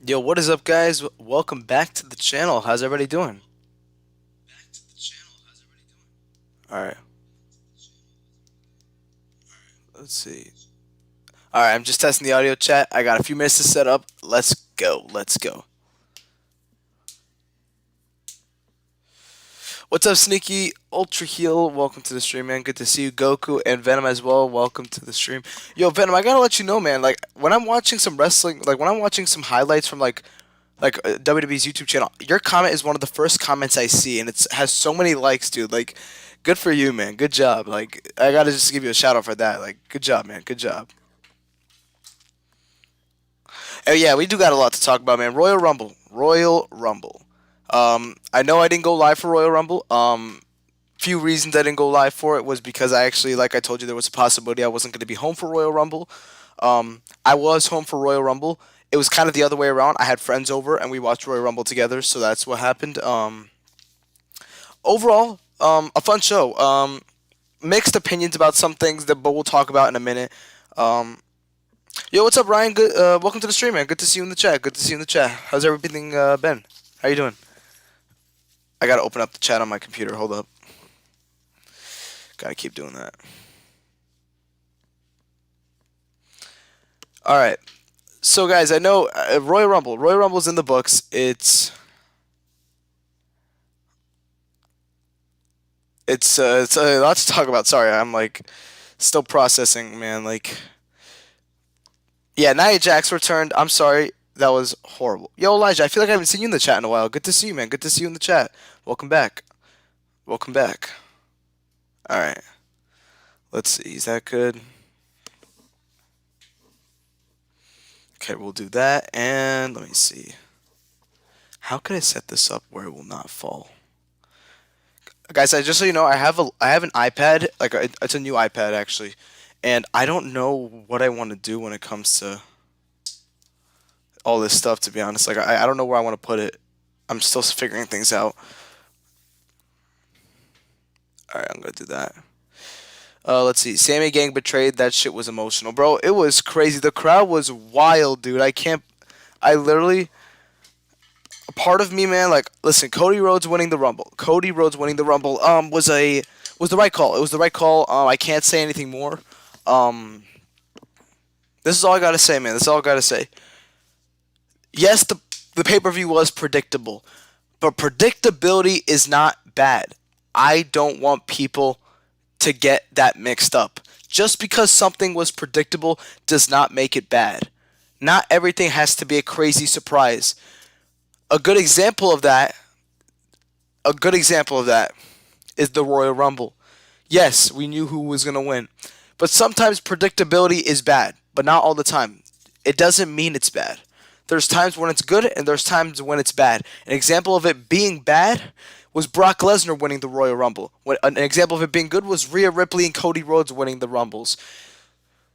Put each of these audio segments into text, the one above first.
Yo, what is up, guys? Welcome back to the channel. How's everybody doing? All right, let's see. All right, I'm just testing the audio chat. I got a few minutes to set up. Let's go. Let's go. What's up, Sneaky Ultra Heal? Welcome to the stream, man. Good to see you, Goku and Venom as well. Welcome to the stream. Yo, Venom, I gotta let you know, man. Like when I'm watching some wrestling, like when I'm watching some highlights from like WWE's YouTube channel, your comment is one of the first comments I see, and it has so many likes, dude. Like, good for you, man. Good job. Like, I gotta just give you a shout out for that. Like, good job, man. Good job. Oh yeah, we do got a lot to talk about, man. Royal Rumble. Royal Rumble. I know I didn't go live for Royal Rumble. Few reasons I didn't go live for it was because I actually, like I told you, there was a possibility I wasn't going to be home for Royal Rumble. I was home for Royal Rumble. It was kind of the other way around. I had friends over and we watched Royal Rumble together, so that's what happened. Overall, a fun show. Mixed opinions about some things that, but we'll talk about in a minute. Um, Yo, what's up, Ryan? Good. Welcome to the stream, man. Good to see you in the chat. Good to see you in the chat. How's everything been? How you doing? I gotta open up the chat on my computer. Hold up. Gotta keep doing that. All right. So, guys, I know Royal Rumble. Royal Rumble's in the books. It's a lot to talk about. Sorry, I'm like still processing, man. Like, yeah, Nia Jax returned. I'm sorry. That was horrible. Yo, Elijah, I feel like I haven't seen you in the chat in a while. Good to see you, man. Good to see you in the chat. Welcome back. Welcome back. All right. Let's see. Is that good? Okay, we'll do that. And let me see. How could I set this up where it will not fall? Guys, I just so you know, I have an iPad. Like it's a new iPad actually, and I don't know what I want to do when it comes to all this stuff. To be honest, like I don't know where I want to put it. I'm still figuring things out. All right, I'm gonna do that. Let's see. Sammy Gang betrayed. That shit was emotional, bro. It was crazy. The crowd was wild, dude. I can't. I literally. A part of me, man. Like, listen. Cody Rhodes winning the Rumble. Cody Rhodes winning the Rumble. Was the right call. It was the right call. I can't say anything more. Um. This is all I gotta say, man. This is all I gotta say. Yes, the pay per view was predictable, but predictability is not bad. I don't want people to get that mixed up. Just because something was predictable does not make it bad. Not everything has to be a crazy surprise. A good example of that, a good example of that is the Royal Rumble. Yes, we knew who was going to win. But sometimes predictability is bad, but not all the time. It doesn't mean it's bad. There's times when it's good and there's times when it's bad. An example of it being bad was Brock Lesnar winning the Royal Rumble. An example of it being good was Rhea Ripley and Cody Rhodes winning the Rumbles.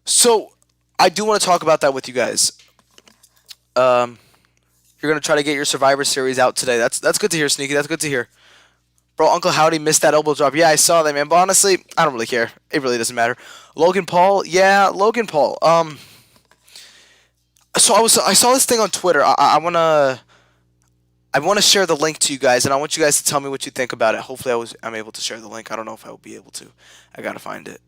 So I do want to talk about that with you guys. Um, you're gonna try to get your Survivor Series out today. That's good to hear, Sneaky. That's good to hear. Bro, Uncle Howdy missed that elbow drop. Yeah, I saw that, man. But honestly, I don't really care. It really doesn't matter. Logan Paul, yeah, Logan Paul. So I saw this thing on Twitter. I wanna share the link to you guys, and I want you guys to tell me what you think about it. Hopefully, I'm able to share the link. I don't know if I will be able to. I gotta find it.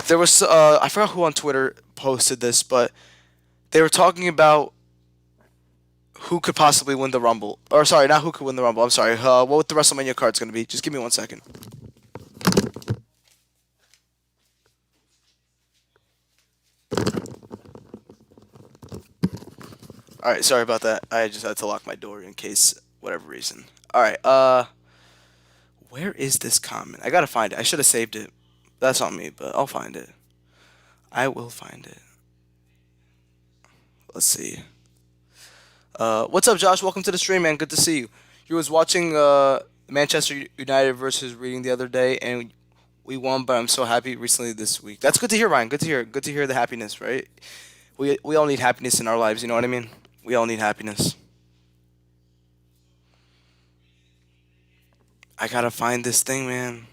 There was I forgot who on Twitter posted this, but they were talking about who could possibly win the Rumble. Or sorry, not who could win the Rumble. I'm sorry. What the WrestleMania card's gonna be? Just give me 1 second. All right, sorry about that. I just had to lock my door in case whatever reason. All right. Where is this comment? I gotta find it. I should have saved it. That's on me, but I'll find it. I will find it. Let's see. What's up, Josh? Welcome to the stream, man. Good to see you. You was watching Manchester United versus Reading the other day, and we won. But I'm so happy recently this week. That's good to hear, Ryan. Good to hear. Good to hear the happiness, right? We all need happiness in our lives. You know what I mean? We all need happiness. I gotta find this thing, man.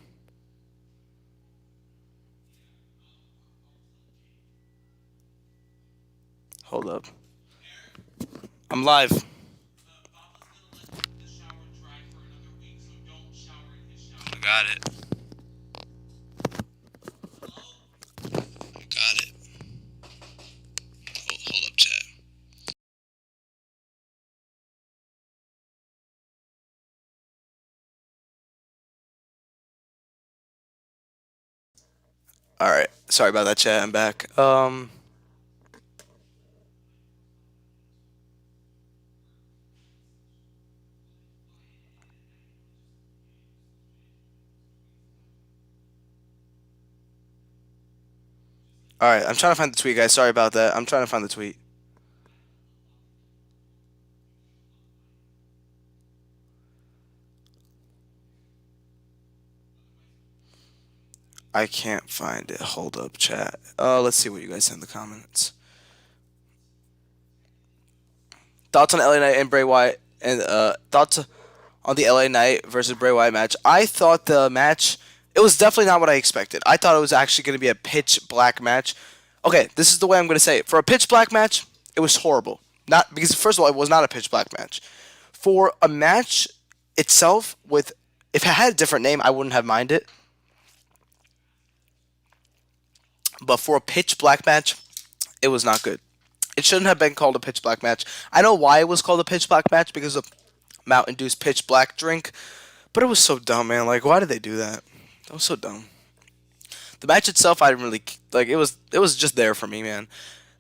Hold up. I'm live. Got it. Got it. Hold up, chat. All right. Sorry about that, chat. I'm back. All right. I'm trying to find the tweet, guys. Sorry about that. I'm trying to find the tweet. I can't find it. Hold up, chat. Let's see what you guys say in the comments. Thoughts on LA Knight and Bray Wyatt, and thoughts on the LA Knight versus Bray Wyatt match. I thought the match, it was definitely not what I expected. I thought it was actually going to be a pitch black match. Okay, this is the way I'm going to say it. For a pitch black match, it was horrible. Not because first of all, it was not a pitch black match. For a match itself, with if it had a different name, I wouldn't have minded. But for a pitch black match, it was not good. It shouldn't have been called a pitch black match. I know why it was called a pitch black match because of Mountain Dew's pitch black drink, but it was so dumb, man. Like, why did they do that? That was so dumb. The match itself, I didn't really like. It was just there for me, man.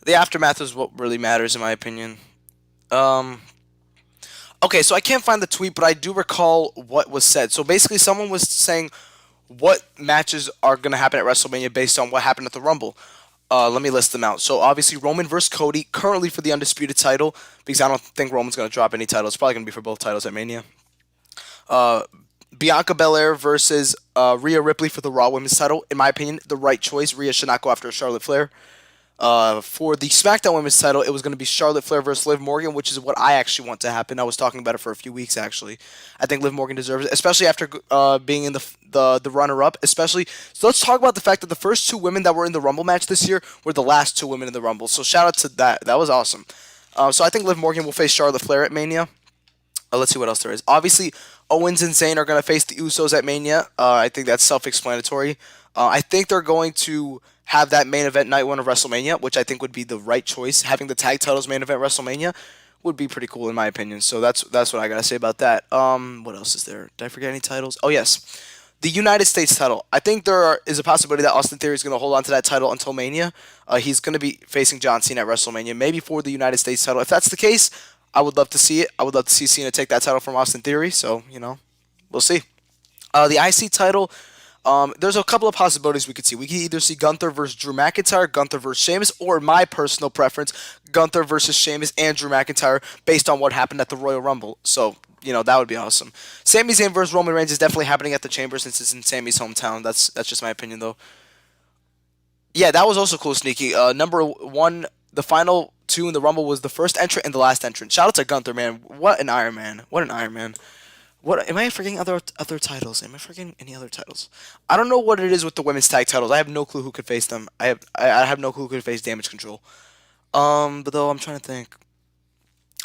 The aftermath is what really matters, in my opinion. Um, okay, so I can't find the tweet, but I do recall what was said. So basically, someone was saying what matches are going to happen at WrestleMania based on what happened at the Rumble. Let me list them out. So obviously Roman versus Cody, currently for the undisputed title, because I don't think Roman's going to drop any titles. It's probably going to be for both titles at Mania. Uh, Bianca Belair versus Rhea Ripley for the Raw Women's title. In my opinion, the right choice. Rhea should not go after Charlotte Flair. For the SmackDown Women's title, it was going to be Charlotte Flair versus Liv Morgan, which is what I actually want to happen. I was talking about it for a few weeks, actually. I think Liv Morgan deserves it, especially after being in the runner-up. Especially, so let's talk about the fact that the first two women that were in the Rumble match this year were the last two women in the Rumble. So shout out to that. That was awesome. So I think Liv Morgan will face Charlotte Flair at Mania. Let's see what else there is. Obviously, Owens and Zayn are going to face the Usos at Mania. I think that's self-explanatory. I think they're going to have that main event night one of WrestleMania, which I think would be the right choice. Having the tag titles main event WrestleMania would be pretty cool in my opinion. So that's what I gotta say about that. What else is there? Did I forget any titles? Oh yes, the United States title. I think is a possibility that Austin Theory is going to hold on to that title until Mania. He's going to be facing John Cena at WrestleMania, maybe for the United States title. If that's the case, I would love to see it. I would love to see Cena take that title from Austin Theory. So we'll see. The IC title. There's a couple of possibilities we could see. We could either see Gunther versus Drew McIntyre, Gunther versus Sheamus, or my personal preference, Gunther versus Sheamus and Drew McIntyre, based on what happened at the Royal Rumble. So that would be awesome. Sami Zayn versus Roman Reigns is definitely happening at the Chamber since it's in Sami's hometown. That's just my opinion though. Yeah, that was also cool, sneaky. Number one, the final two in the Rumble was the first entrant and the last entrant. Shout out to Gunther, man. What an Iron Man. What an Iron Man. What am I forgetting? Other titles? Am I forgetting any other titles? I don't know what it is with the women's tag titles. I have no clue who could face them. I have no clue who could face Damage Control. But though I'm trying to think.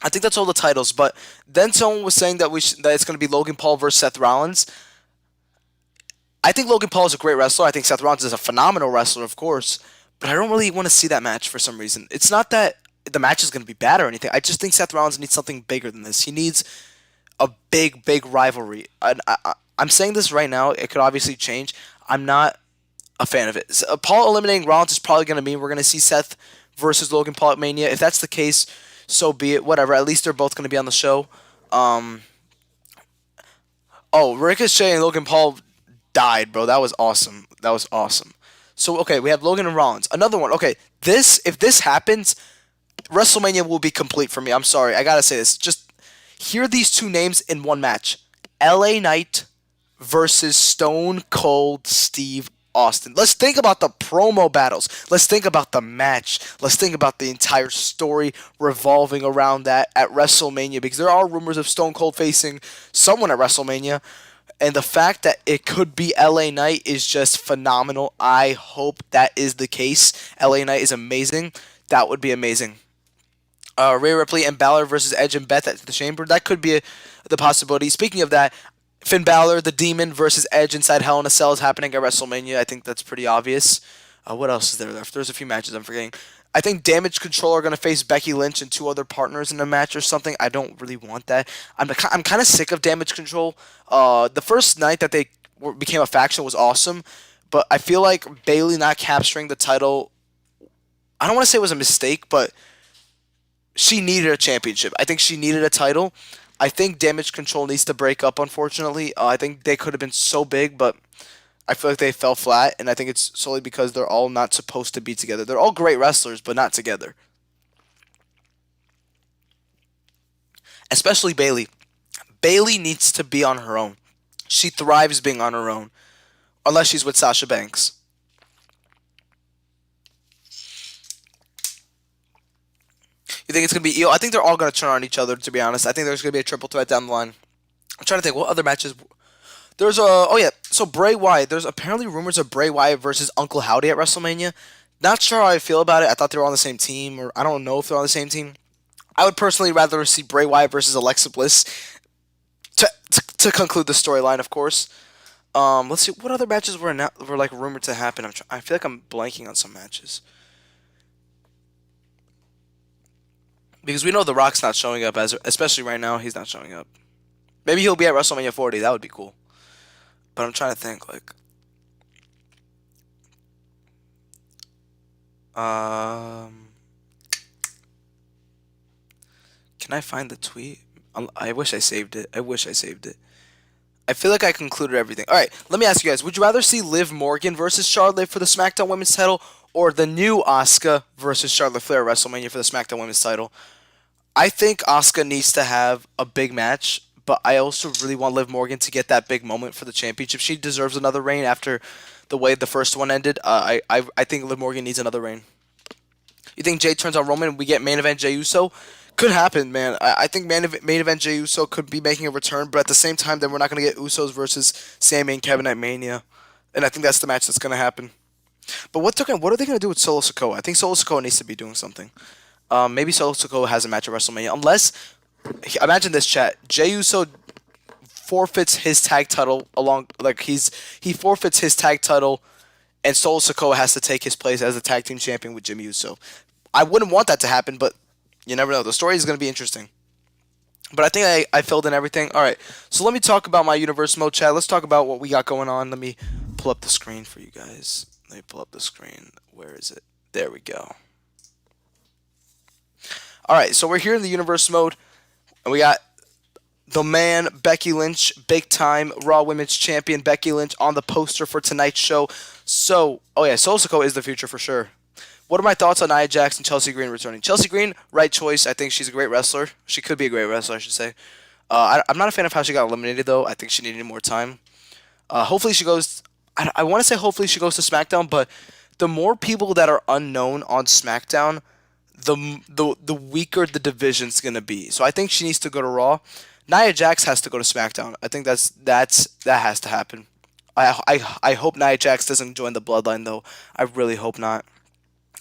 I think that's all the titles. But then someone was saying that that it's going to be Logan Paul versus Seth Rollins. I think Logan Paul is a great wrestler. I think Seth Rollins is a phenomenal wrestler, of course. But I don't really want to see that match for some reason. It's not that the match is going to be bad or anything. I just think Seth Rollins needs something bigger than this. He needs a big rivalry. I'm saying this right now. It could obviously change. I'm not a fan of it. So, Paul eliminating Rollins is probably going to mean we're going to see Seth versus Logan Paul at Mania. If that's the case, so be it. Whatever. At least they're both going to be on the show. Um, oh, Ricochet and Logan Paul died, bro. That was awesome. That was awesome. So okay, we have Logan and Rollins. Another one. Okay, if this happens, WrestleMania will be complete for me. I'm sorry. I gotta say this. Just hear these two names in one match. LA Knight versus Stone Cold Steve Austin. Let's think about the promo battles. Let's think about the match. Let's think about the entire story revolving around that at WrestleMania because there are rumors of Stone Cold facing someone at WrestleMania. And the fact that it could be LA Knight is just phenomenal. I hope that is the case. LA Knight is amazing. That would be amazing. Rhea Ripley and Balor versus Edge and Beth at the Chamber. That could be the possibility. Speaking of that, Finn Balor, the Demon versus Edge inside Hell in a Cell is happening at WrestleMania. I think that's pretty obvious. What else is there left? There's a few matches I'm forgetting. I think Damage Control are going to face Becky Lynch and two other partners in a match or something. I don't really want that. I'm kind of sick of Damage Control. The first night that they became a faction was awesome, but I feel like Bayley not capturing the title, I don't want to say it was a mistake, but she needed a championship. I think she needed a title. I think Damage Control needs to break up, unfortunately. I think they could have been so big, but I feel like they fell flat, and I think it's solely because they're all not supposed to be together. They're all great wrestlers, but not together. Especially Bayley. Bayley needs to be on her own. She thrives being on her own, unless she's with Sasha Banks. You think it's gonna be Io? I think they're all gonna turn on each other. To be honest, I think there's gonna be a triple threat down the line. I'm trying to think what other matches. There's a oh yeah, so Bray Wyatt. There's apparently rumors of Bray Wyatt versus Uncle Howdy at WrestleMania. Not sure how I feel about it. I thought they were on the same team, or I don't know if they're on the same team. I would personally rather see Bray Wyatt versus Alexa Bliss to conclude the storyline, of course. Let's see what other matches were like rumored to happen. I feel like I'm blanking on some matches because we know The Rock's not showing up as especially right now. He's not showing up. Maybe he'll be at WrestleMania 40. That would be cool. But I'm trying to think like um can I find the tweet? I wish I saved it. I wish I saved it. I feel like I concluded everything. All right, let me ask you guys: would you rather see Liv Morgan versus Charlotte for the SmackDown Women's Title, or the new Asuka versus Charlotte Flair at WrestleMania for the SmackDown Women's Title? I think Asuka needs to have a big match, but I also really want Liv Morgan to get that big moment for the championship. She deserves another reign after the way the first one ended. I think Liv Morgan needs another reign. You think Jay turns on Roman and we get main event Jey Uso? Could happen, man. I think main event Jey Uso could be making a return, but at the same time, then we're not going to get Usos versus Sami and Kevin at Mania. And I think that's the match that's going to happen. But what are they going to do with Solo Sikoa? I think Solo Sikoa needs to be doing something. Maybe Solo Sikoa has a match at WrestleMania. Unless, imagine this chat. Jey Uso forfeits his tag title he forfeits his tag title and Solo Sikoa has to take his place as the tag team champion with Jimmy Uso. I wouldn't want that to happen, but you never know. The story is going to be interesting. But I think I filled in everything. All right, so let me talk about my universe mode chat. Let's talk about what we got going on. Let me pull up the screen for you guys. Let me pull up the screen. Where is it? There we go. All right, so we're here in the universe mode, and we got the man, Becky Lynch, big time Raw Women's Champion Becky Lynch on the poster for tonight's show. So, oh yeah, Solo Sikoa is the future for sure. What are my thoughts on Nia Jax and Chelsea Green returning? Chelsea Green, right choice. I think she's a great wrestler. She could be a great wrestler, I should say. I'm not a fan of how she got eliminated, though. I think she needed more time. Hopefully she goes... I want to say hopefully she goes to SmackDown, but the more people that are unknown on SmackDown, the weaker the division's going to be. So I think she needs to go to Raw. Nia Jax has to go to SmackDown. I think that has to happen. I hope Nia Jax doesn't join the Bloodline, though. I really hope not.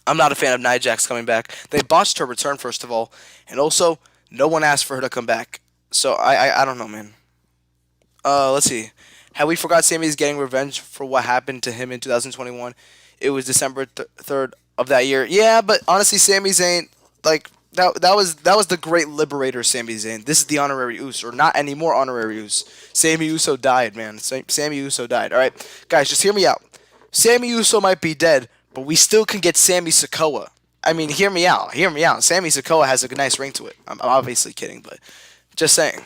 I'm not a fan of Nia Jax coming back. They botched her return, first of all. And also, no one asked for her to come back. So, I don't know, man. Let's see. Have we forgot Sami's getting revenge for what happened to him in 2021? It was December 3rd of that year. Yeah, but honestly, Sami Zayn, like, that was the great liberator, Sami Zayn. This is the honorary Uso, or not anymore honorary Uso. Sami Uso died, man. Sami Uso died. All right, guys, just hear me out. Sami Uso might be dead, but we still can get Sami Sikoa. I mean, hear me out. Hear me out. Sami Sikoa has a nice ring to it. I'm obviously kidding, but just saying.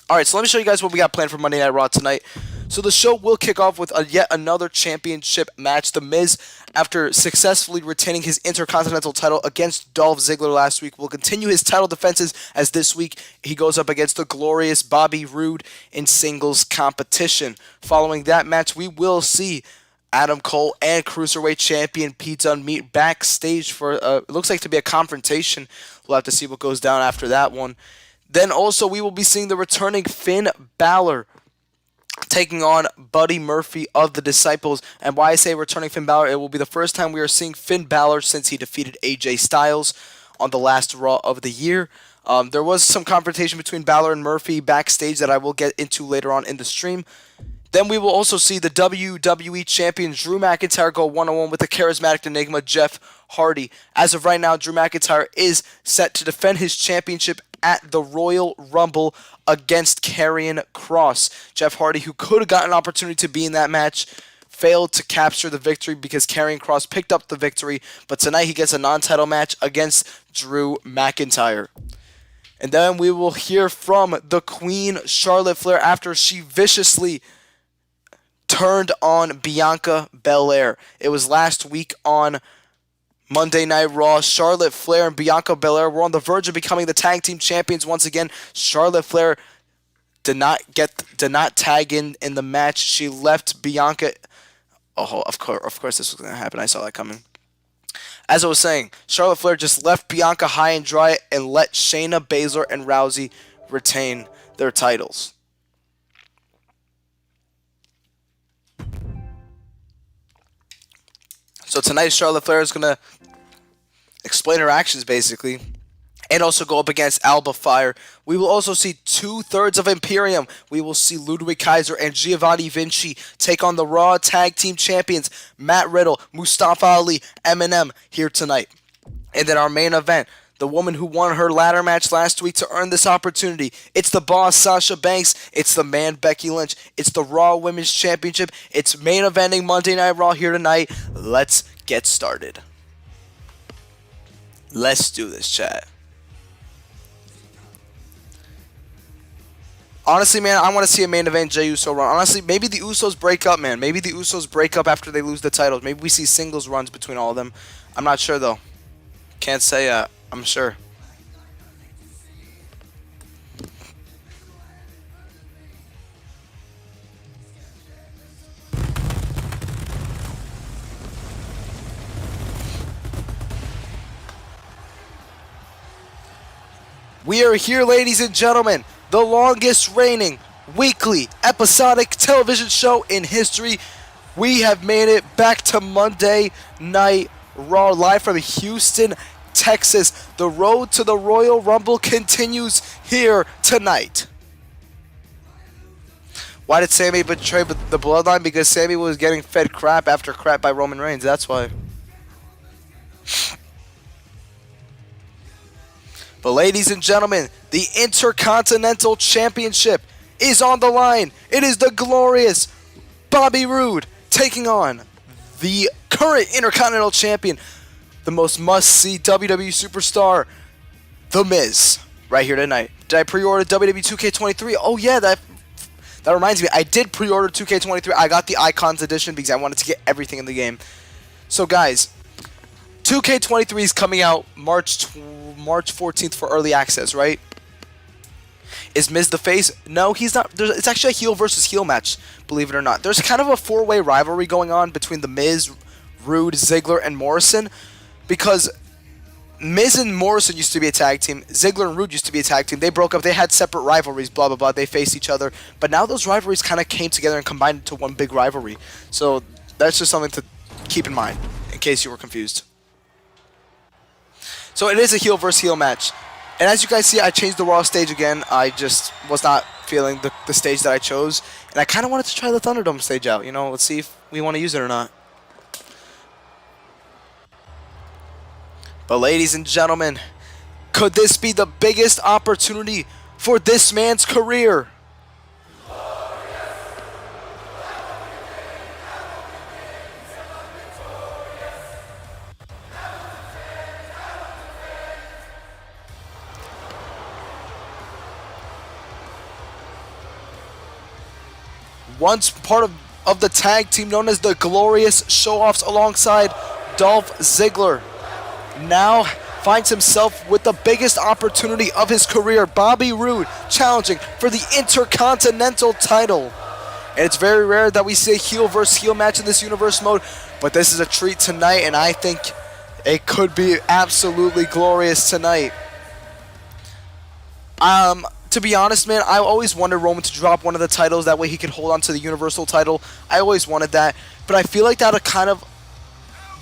All right, so let me show you guys what we got planned for Monday Night Raw tonight. So the show will kick off with yet another championship match. The Miz, after successfully retaining his Intercontinental title against Dolph Ziggler last week, will continue his title defenses as this week he goes up against the glorious Bobby Roode in singles competition. Following that match, we will see Adam Cole and Cruiserweight Champion Pete Dunne meet backstage for it looks like to be a confrontation. We'll have to see what goes down after that one. Then also we will be seeing the returning Finn Balor taking on Buddy Murphy of the Disciples. And why I say returning Finn Balor, it will be the first time we are seeing Finn Balor since he defeated AJ Styles on the last Raw of the year. There was some confrontation between Balor and Murphy backstage that I will get into later on in the stream. Then we will also see the WWE Champion Drew McIntyre go one-on-one with the charismatic enigma Jeff Hardy. As of right now, Drew McIntyre is set to defend his championship at the Royal Rumble against Karrion Kross. Jeff Hardy, who could have gotten an opportunity to be in that match, failed to capture the victory because Karrion Kross picked up the victory. But tonight he gets a non-title match against Drew McIntyre. And then we will hear from the Queen, Charlotte Flair, after she viciously turned on Bianca Belair. It was last week on Monday Night Raw. Charlotte Flair and Bianca Belair were on the verge of becoming the tag team champions once again. Charlotte Flair did not tag in the match. She left Bianca. Oh, of course this was going to happen. I saw that coming. As I was saying, Charlotte Flair just left Bianca high and dry and let Shayna Baszler and Rousey retain their titles. So tonight, Charlotte Flair is going to explain her actions, basically, and also go up against Alba Fire. We will also see 2/3 of Imperium. We will see Ludwig Kaiser and Giovanni Vinci take on the Raw Tag Team Champions, Matt Riddle, Mustafa Ali, Eminem, here tonight. And then our main event, the woman who won her ladder match last week to earn this opportunity. It's the boss, Sasha Banks. It's the man, Becky Lynch. It's the Raw Women's Championship. It's main eventing Monday Night Raw here tonight. Let's get started. Let's do this, chat. Honestly, man, I want to see a main event Jey Uso run. Honestly, maybe the Usos break up, man. Maybe the Usos break up after they lose the titles. Maybe we see singles runs between all of them. I'm not sure, though. Can't say I'm sure. We are here, ladies and gentlemen. The longest reigning weekly episodic television show in history. We have made it back to Monday Night Raw, live from Houston, Texas. The road to the Royal Rumble continues here tonight. Why did Sami betray the bloodline? Because Sami was getting fed crap after crap by Roman Reigns. That's why. But ladies and gentlemen, the Intercontinental Championship is on the line. It is the glorious Bobby Roode taking on the current Intercontinental Champion, the most must-see WWE superstar, The Miz, right here tonight. Did I pre-order WWE 2K23? Oh yeah, that reminds me. I did pre-order 2K23. I got the Icons Edition because I wanted to get everything in the game. So guys, 2K23 is coming out March 14th for early access, right? Is Miz the face? No, he's not. It's actually a heel versus heel match, believe it or not. There's kind of a four-way rivalry going on between The Miz, Roode, Ziggler, and Morrison, because Miz and Morrison used to be a tag team. Ziggler and Roode used to be a tag team. They broke up. They had separate rivalries, blah, blah, blah. They faced each other. But now those rivalries kind of came together and combined into one big rivalry. So that's just something to keep in mind, in case you were confused. So it is a heel versus heel match. And as you guys see, I changed the Raw stage again. I just was not feeling the stage that I chose. And I kind of wanted to try the Thunderdome stage out. You know, let's see if we want to use it or not. But ladies and gentlemen, could this be the biggest opportunity for this man's career? Once part of the tag team known as the Glorious Show-Offs alongside Dolph Ziggler, now finds himself with the biggest opportunity of his career. Bobby Roode challenging for the Intercontinental title. And it's very rare that we see a heel versus heel match in this universe mode, but this is a treat tonight, and I think it could be absolutely glorious tonight. To be honest, man, I always wanted Roman to drop one of the titles. That way he could hold on to the Universal title. I always wanted that. But I feel like that would kind of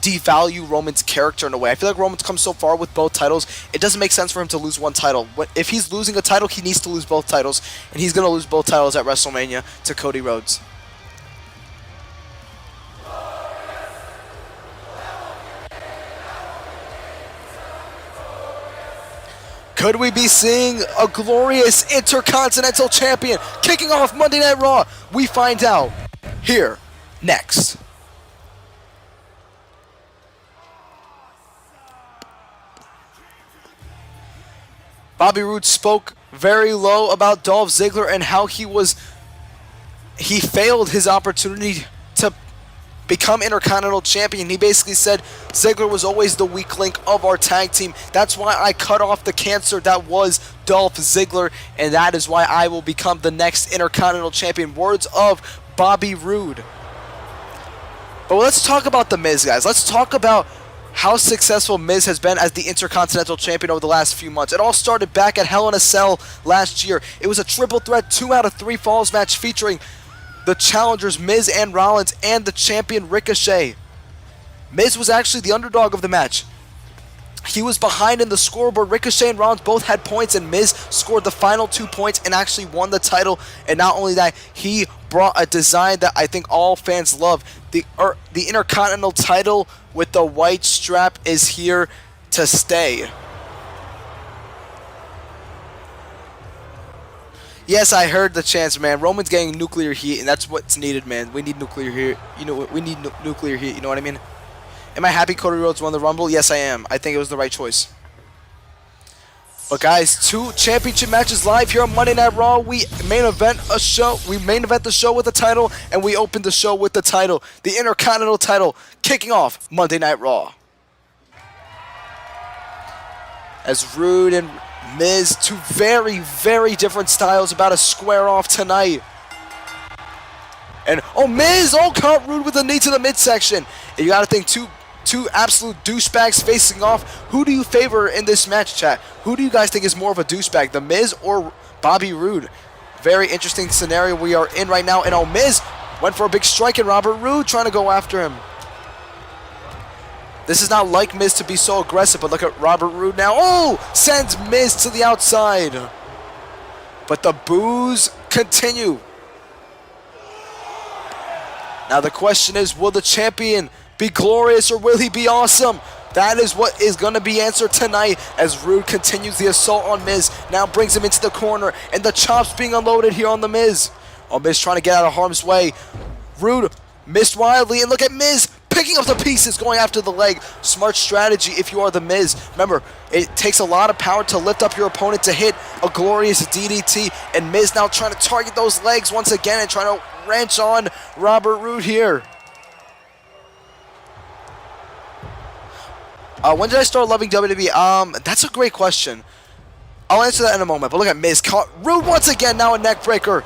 devalue Roman's character in a way. I feel like Roman's come so far with both titles, it doesn't make sense for him to lose one title. If he's losing a title, he needs to lose both titles, and he's going to lose both titles at WrestleMania to Cody Rhodes. Could we be seeing a glorious Intercontinental Champion kicking off Monday Night Raw? We find out here next. Bobby Roode spoke very low about Dolph Ziggler and how he failed his opportunity to become Intercontinental Champion. He basically said Ziggler was always the weak link of our tag team. That's why I cut off the cancer that was Dolph Ziggler, and that is why I will become the next Intercontinental Champion. Words of Bobby Roode. But let's talk about The Miz, guys. Let's talk about how successful Miz has been as the Intercontinental Champion over the last few months. It all started back at Hell in a Cell last year. It was a triple threat 2 out of 3 falls match featuring the challengers Miz and Rollins and the champion Ricochet. Miz was actually the underdog of the match. He was behind in the scoreboard. Ricochet and Rollins both had points, and Miz scored the final 2 points and actually won the title. And not only that, he brought a design that I think all fans love. The Intercontinental title with the white strap is here to stay. Yes, I heard the chants, man. Roman's getting nuclear heat, and that's what's needed, man. We need nuclear heat. You know, we need nuclear heat. You know what I mean? Am I happy Cody Rhodes won the Rumble? Yes, I am. I think it was the right choice. But guys, 2 championship matches live here on Monday Night Raw. We main event the show with the title, and we open the show with the title, the Intercontinental title, kicking off Monday Night Raw. As Roode and Miz, 2 very, very different styles, about to square off tonight. And, oh, Miz, caught Roode with a knee to the midsection. And you got to think, two absolute douchebags facing off. Who do you favor in this match, chat? Who do you guys think is more of a douchebag, The Miz or Bobby Roode? Very interesting scenario we are in right now. And, oh, Miz went for a big strike, and Robert Roode trying to go after him. This is not like Miz to be so aggressive, but look at Robert Roode now. Oh! Sends Miz to the outside. But the boos continue. Now the question is, will the champion be glorious or will he be awesome? That is what is going to be answered tonight as Roode continues the assault on Miz. Now brings him into the corner, and the chops being unloaded here on the Miz. Oh, Miz trying to get out of harm's way. Roode missed wildly, and look at Miz picking up the pieces, going after the leg. Smart strategy if you are the Miz. Remember, it takes a lot of power to lift up your opponent to hit a glorious DDT, and Miz now trying to target those legs once again and trying to wrench on Robert Roode here. When did I start loving WWE? That's a great question. I'll answer that in a moment, but look at Miz. Caught Roode once again, now a neck breaker.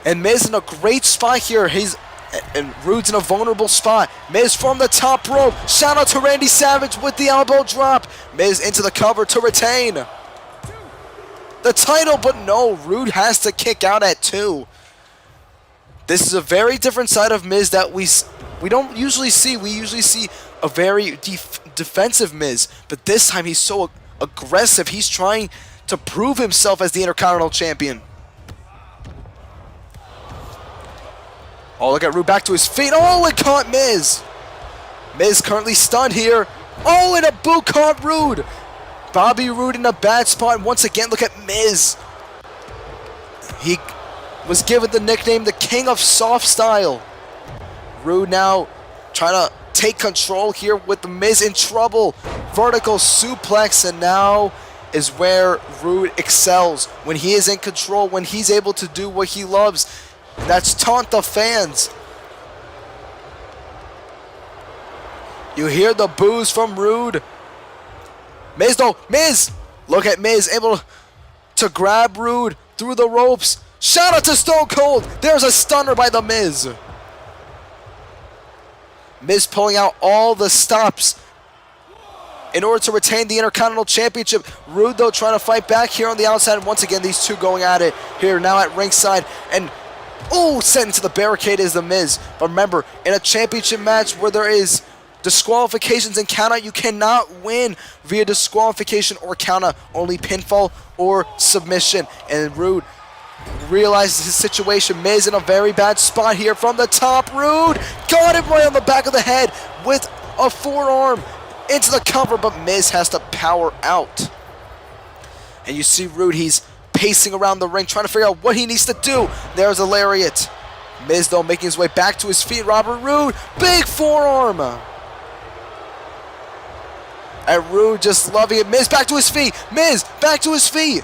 And Miz in a great spot here. And Roode's in a vulnerable spot. Miz from the top rope. Shout out to Randy Savage with the elbow drop. Miz into the cover to retain the title, but no, Roode has to kick out at 2. This is a very different side of Miz that we don't usually see. We usually see a very defensive Miz, but this time he's so aggressive. He's trying to prove himself as the Intercontinental Champion. Oh, look at Roode back to his feet. Oh, it caught Miz. Miz currently stunned here. Oh, and a boot caught Roode. Bobby Roode in a bad spot. Once again, look at Miz. He was given the nickname the King of Soft Style. Roode now trying to take control here with the Miz in trouble. Vertical suplex, and now is where Roode excels. When he is in control, when he's able to do what he loves. That's taunt the fans. You hear the boos from Roode. Miz though, Miz! Look at Miz able to grab Roode through the ropes. Shout out to Stone Cold. There's a stunner by the Miz. Miz pulling out all the stops in order to retain the Intercontinental Championship. Roode though trying to fight back here on the outside. And once again, these two going at it here now at ringside. And sent into the barricade is the Miz. But remember, in a championship match where there is Disqualifications and countout. You cannot win via disqualification or countout. Only pinfall or submission. And Rude realizes his situation. Miz in a very bad spot here from the top. Rude got him right on the back of the head with a forearm into the cover, but Miz has to power out. And you see Rude, he's pacing around the ring, trying to figure out what he needs to do. There's a lariat. Miz, though, making his way back to his feet. Robert Roode, big forearm. And Rude just loving it. Miz back to his feet. Miz back to his feet.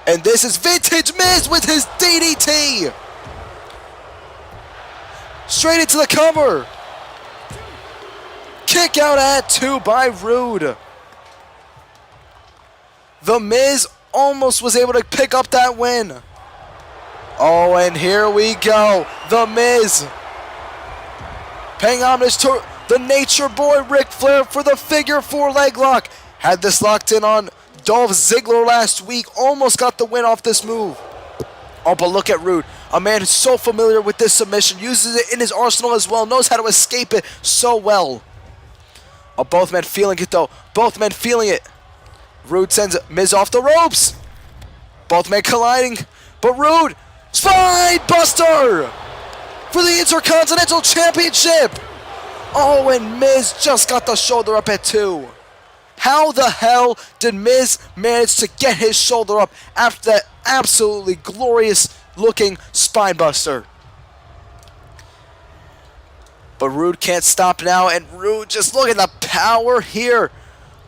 And this is vintage Miz with his DDT. Straight into the cover. Kick out at 2 by Rude. The Miz almost was able to pick up that win. Oh, and here we go. The Miz paying homage to the Nature Boy Ric Flair for the figure 4 leg lock. Had this locked in on Dolph Ziggler last week. Almost got the win off this move. Oh, but look at Rude. A man who's so familiar with this submission. Uses it in his arsenal as well. Knows how to escape it so well. Oh, both men feeling it though. Both men feeling it. Rude sends Miz off the ropes. Both men colliding. But Rude, spine buster for the Intercontinental Championship. Oh, and Miz just got the shoulder up at 2. How the hell did Miz manage to get his shoulder up after that absolutely glorious looking spine buster? But Rude can't stop now, and Rude, just look at the power here.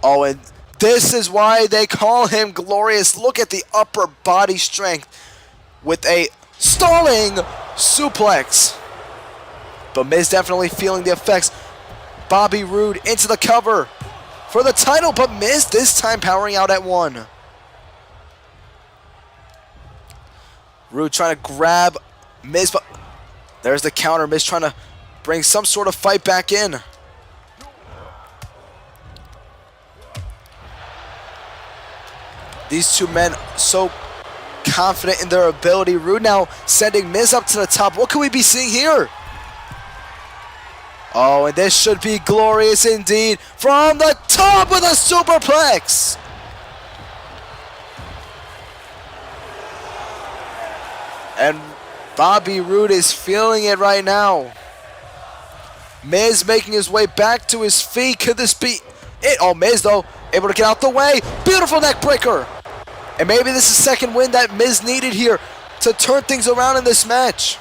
Oh, and this is why they call him glorious. Look at the upper body strength with a stalling suplex. But Miz definitely feeling the effects. Bobby Roode into the cover for the title, but Miz this time powering out at 1. Roode trying to grab Miz, but there's the counter. Miz trying to bring some sort of fight back in. These two men so confident in their ability. Roode now sending Miz up to the top. What could we be seeing here? Oh, and this should be glorious indeed. From the top with a superplex. And Bobby Roode is feeling it right now. Miz making his way back to his feet. Could this be it? Oh, Miz, though, able to get out the way. Beautiful neck breaker. And maybe this is the second win that Miz needed here to turn things around in this match.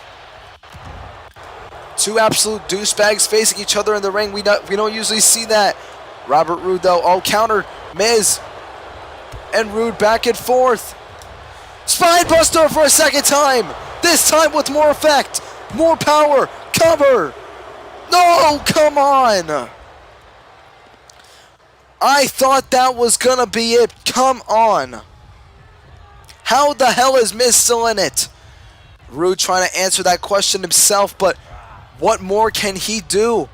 Two absolute douchebags facing each other in the ring. We don't usually see that. Robert Roode, though, countered. Miz and Roode back and forth. Spine buster for a second time. This time with more effect, more power. Cover. No, come on. I thought that was gonna be it. Come on. How the hell is Miz still in it? Roode trying to answer that question himself, but what more can he do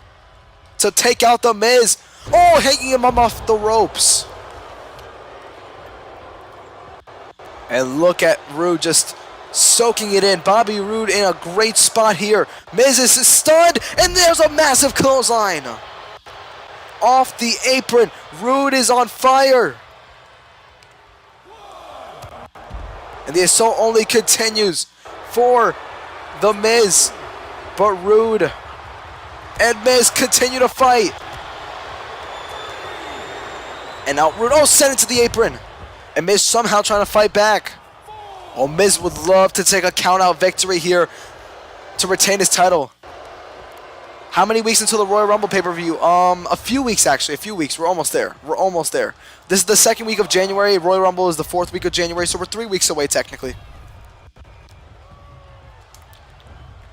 to take out the Miz? Oh, hanging him off the ropes. And look at Roode just soaking it in. Bobby Roode in a great spot here. Miz is stunned, and there's a massive clothesline. Off the apron, Roode is on fire. And the assault only continues for the Miz. But Roode and Miz continue to fight. And now Roode, sent it to the apron. And Miz somehow trying to fight back. Oh, Miz would love to take a count-out victory here to retain his title. How many weeks until the Royal Rumble pay-per-view? A few weeks, actually. A few weeks. We're almost there. We're almost there. This is the second week of January. Royal Rumble is the 4th week of January, so we're 3 weeks away, technically.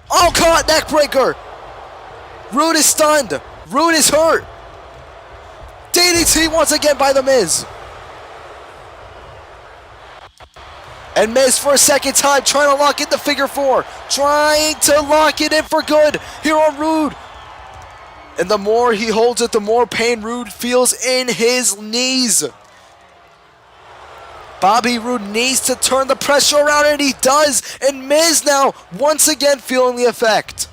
Oh, caught! Neck breaker! Roode is stunned. Roode is hurt. DDT once again by the Miz. And Miz for a second time trying to lock in the figure 4. Trying to lock it in for good here on Roode. And the more he holds it, the more pain Roode feels in his knees. Bobby Roode needs to turn the pressure around, and he does. And Miz now once again feeling the effect.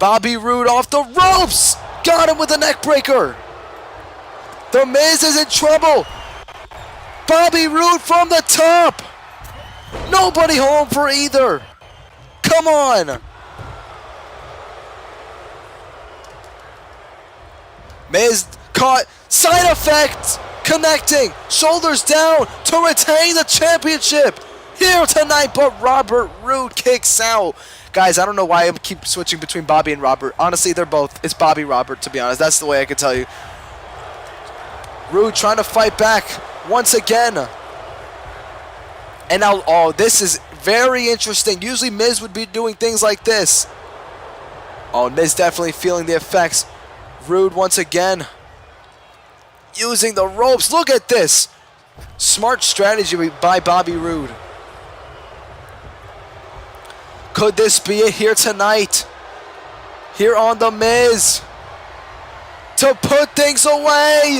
Bobby Roode off the ropes. Got him with a neck breaker. The Miz is in trouble. Bobby Roode from the top. Nobody home for either. Come on. Miz caught. Side effect. Connecting. Shoulders down to retain the championship. Here tonight, but Robert Roode kicks out. Guys, I don't know why I keep switching between Bobby and Robert. Honestly, they're both. It's Bobby Robert, to be honest. That's the way I can tell you. Roode trying to fight back once again. And now, oh, this is very interesting. Usually Miz would be doing things like this. Oh, Miz definitely feeling the effects. Roode once again using the ropes. Look at this. Smart strategy by Bobby Roode. Could this be it here tonight? Here on The Miz. To put things away.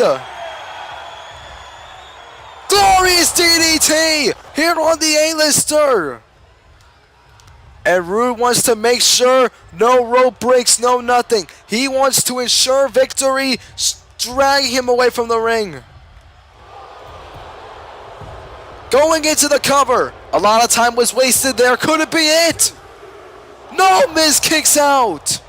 Glorious DDT here on the A-lister. And Roode wants to make sure no rope breaks, no nothing. He wants to ensure victory, dragging him away from the ring. Going into the cover. A lot of time was wasted there. Could it be it? No, Miz kicks out.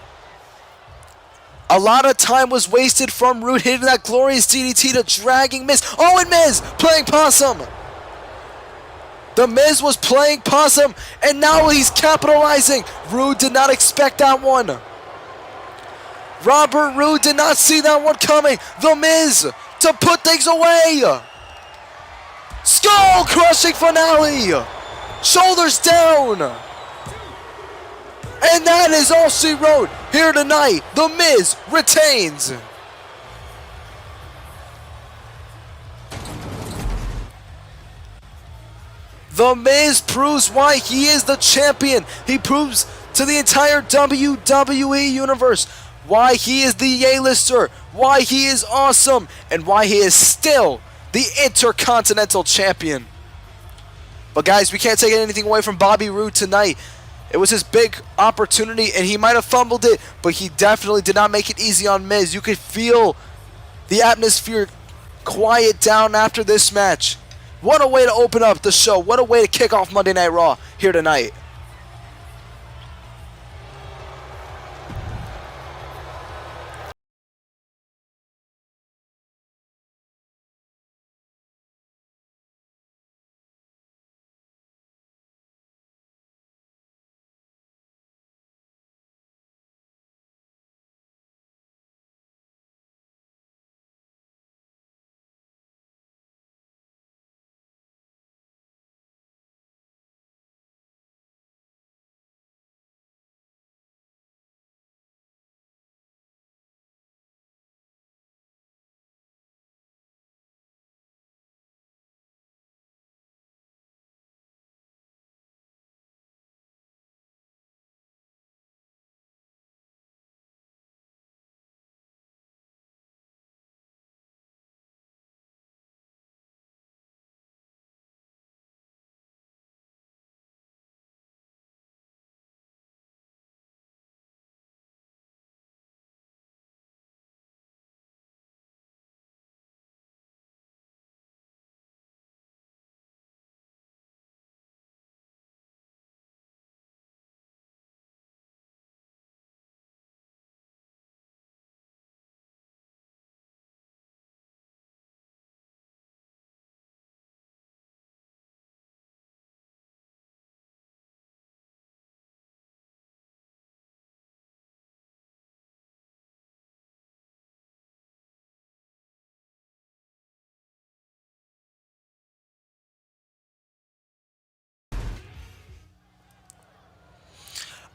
A lot of time was wasted from Roode hitting that glorious DDT to dragging Miz. Oh, and Miz playing possum. The Miz was playing possum, and now he's capitalizing. Roode did not expect that one. Robert Roode did not see that one coming. The Miz to put things away. Skull-crushing finale. Shoulders down. And that is all she wrote here tonight. The Miz retains. The Miz proves why he is the champion. He proves to the entire WWE universe why he is the A-lister, why he is awesome, and why he is still the Intercontinental Champion. But guys, we can't take anything away from Bobby Roode tonight. It was his big opportunity, and he might have fumbled it, but he definitely did not make it easy on Miz. You could feel the atmosphere quiet down after this match. What a way to open up the show. What a way to kick off Monday Night Raw here tonight.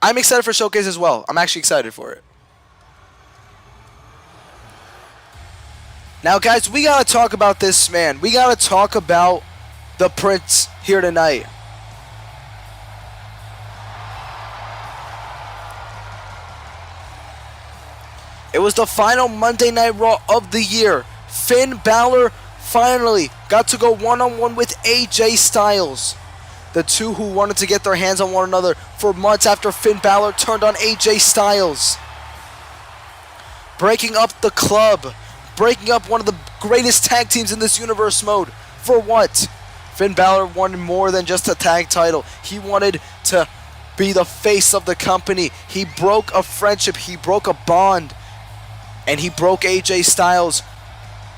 I'm excited for Showcase as well. I'm actually excited for it. Now, guys, we got to talk about this man. We got to talk about the Prince here tonight. It was the final Monday Night Raw of the year. Finn Balor finally got to go one-on-one with AJ Styles. The two who wanted to get their hands on one another for months after Finn Balor turned on AJ Styles. breaking up the club, breaking up one of the greatest tag teams in this universe mode. For what? Finn Balor wanted more than just a tag title. He wanted to be the face of the company. He broke a friendship, he broke a bond, and he broke AJ Styles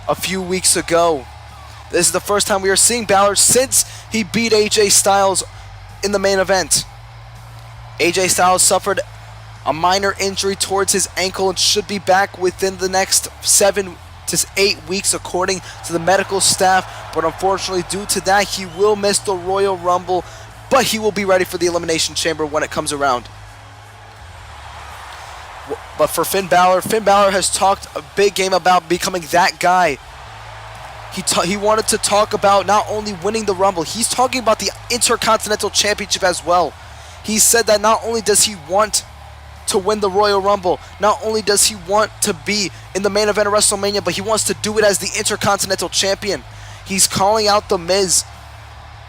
a few weeks ago. This is the first time we are seeing Balor since he beat AJ Styles in the main event. AJ Styles suffered a minor injury towards his ankle and should be back within the next 7 to 8 weeks according to the medical staff, but unfortunately due to that he will miss the Royal Rumble, but he will be ready for the Elimination Chamber when it comes around. But for Finn Balor has talked a big game about becoming that guy. He wanted to talk about not only winning the Rumble, he's talking about the Intercontinental Championship as well. He said that not only does he want to win the Royal Rumble, not only does he want to be in the main event of WrestleMania, but he wants to do it as the Intercontinental Champion. He's calling out The Miz,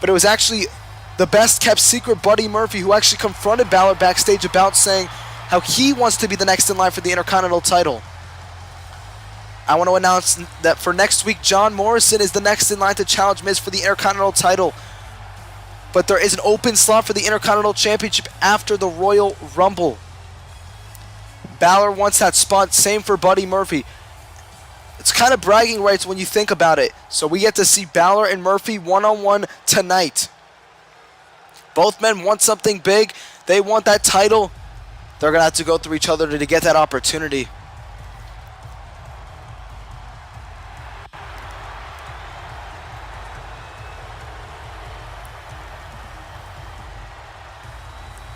but it was actually the best kept secret, Buddy Murphy, who actually confronted Balor backstage about saying how he wants to be the next in line for the Intercontinental title. I want to announce that for next week, John Morrison is the next in line to challenge Miz for the Intercontinental title, but there is an open slot for the Intercontinental Championship after the Royal Rumble. Balor wants that spot, same for Buddy Murphy. It's kind of bragging rights when you think about it. So we get to see Balor and Murphy one-on-one tonight. Both men want something big. They want that title. They're going to have to go through each other to get that opportunity.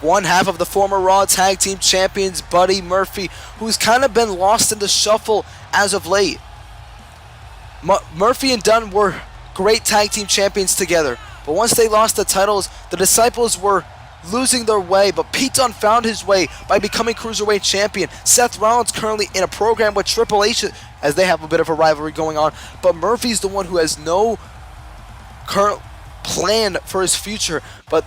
One half of the former Raw Tag Team Champions, Buddy Murphy, who's kind of been lost in the shuffle as of late. Murphy and Dunn were great Tag Team Champions together, but once they lost the titles, the Disciples were losing their way, but Pete Dunne found his way by becoming Cruiserweight Champion. Seth Rollins currently in a program with Triple H, as they have a bit of a rivalry going on, but Murphy's the one who has no current plan for his future, but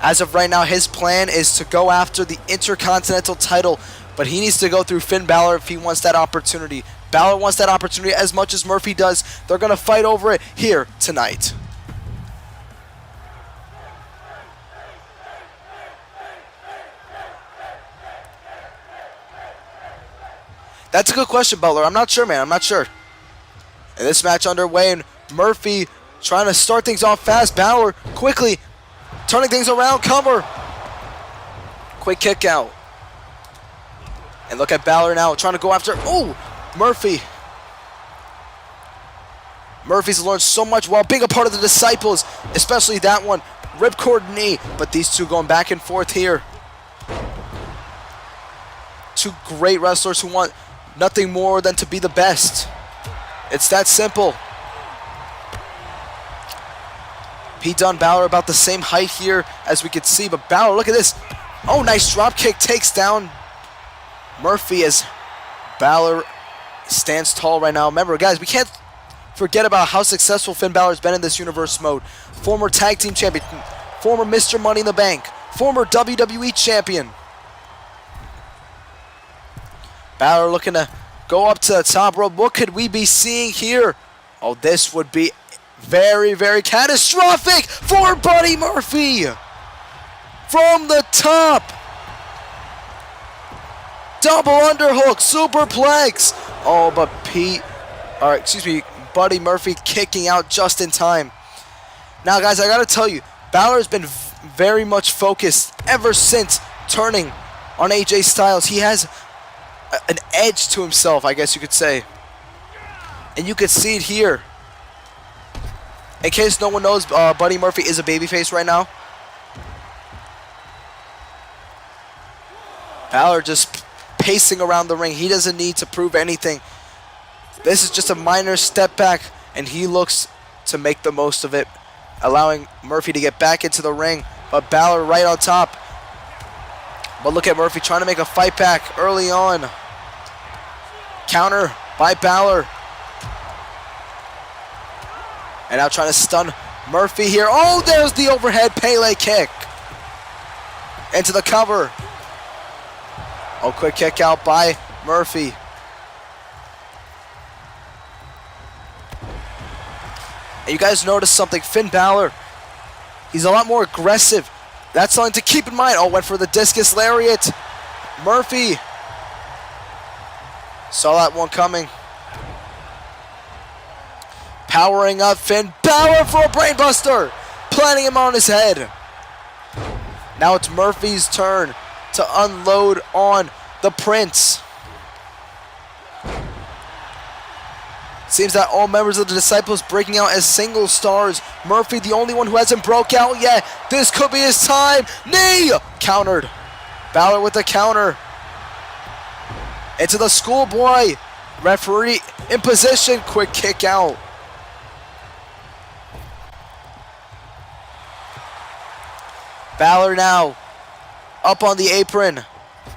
as of right now, his plan is to go after the Intercontinental title, but he needs to go through Finn Balor if he wants that opportunity. Balor wants that opportunity as much as Murphy does. They're going to fight over it here tonight. That's a good question, Butler. I'm not sure, man. I'm not sure. And this match underway, and Murphy trying to start things off fast. Balor quickly turning things around, cover. Quick kick out. And look at Balor now trying to go after, Murphy. Murphy's learned so much while being a part of the Disciples, especially that one. Ripcord knee, but these two going back and forth here. Two great wrestlers who want nothing more than to be the best. It's that simple. Pete Dunne, Balor about the same height here as we could see, but Balor, look at this. Oh, nice drop kick, takes down Murphy as Balor stands tall right now. Remember, guys, we can't forget about how successful Finn Balor's been in this universe mode. Former tag team champion, former Mr. Money in the Bank, former WWE champion. Balor looking to go up to the top rope. What could we be seeing here? Oh, this would be very, very catastrophic for Buddy Murphy. From the top. Double underhook, superplex. Oh, but Buddy Murphy kicking out just in time. Now, guys, I gotta tell you, Balor's been very much focused ever since turning on AJ Styles. He has an edge to himself, I guess you could say. And you could see it here. In case no one knows, Buddy Murphy is a babyface right now. Balor just pacing around the ring. He doesn't need to prove anything. This is just a minor step back, and he looks to make the most of it, allowing Murphy to get back into the ring. But Balor right on top. But look at Murphy trying to make a fight back early on. Counter by Balor. And now trying to stun Murphy here. Oh, there's the overhead Pele kick. Into the cover. Oh, quick kick out by Murphy. And you guys notice something. Finn Balor, he's a lot more aggressive. That's something to keep in mind. Oh, went for the discus lariat. Murphy saw that one coming. Powering up Finn Balor for a brainbuster. Planting him on his head. Now it's Murphy's turn to unload on the Prince. Seems that all members of the Disciples breaking out as single stars. Murphy, the only one who hasn't broke out yet. This could be his time. Knee! Countered. Balor with the counter. Into the schoolboy. Referee in position. Quick kick out. Balor now up on the apron.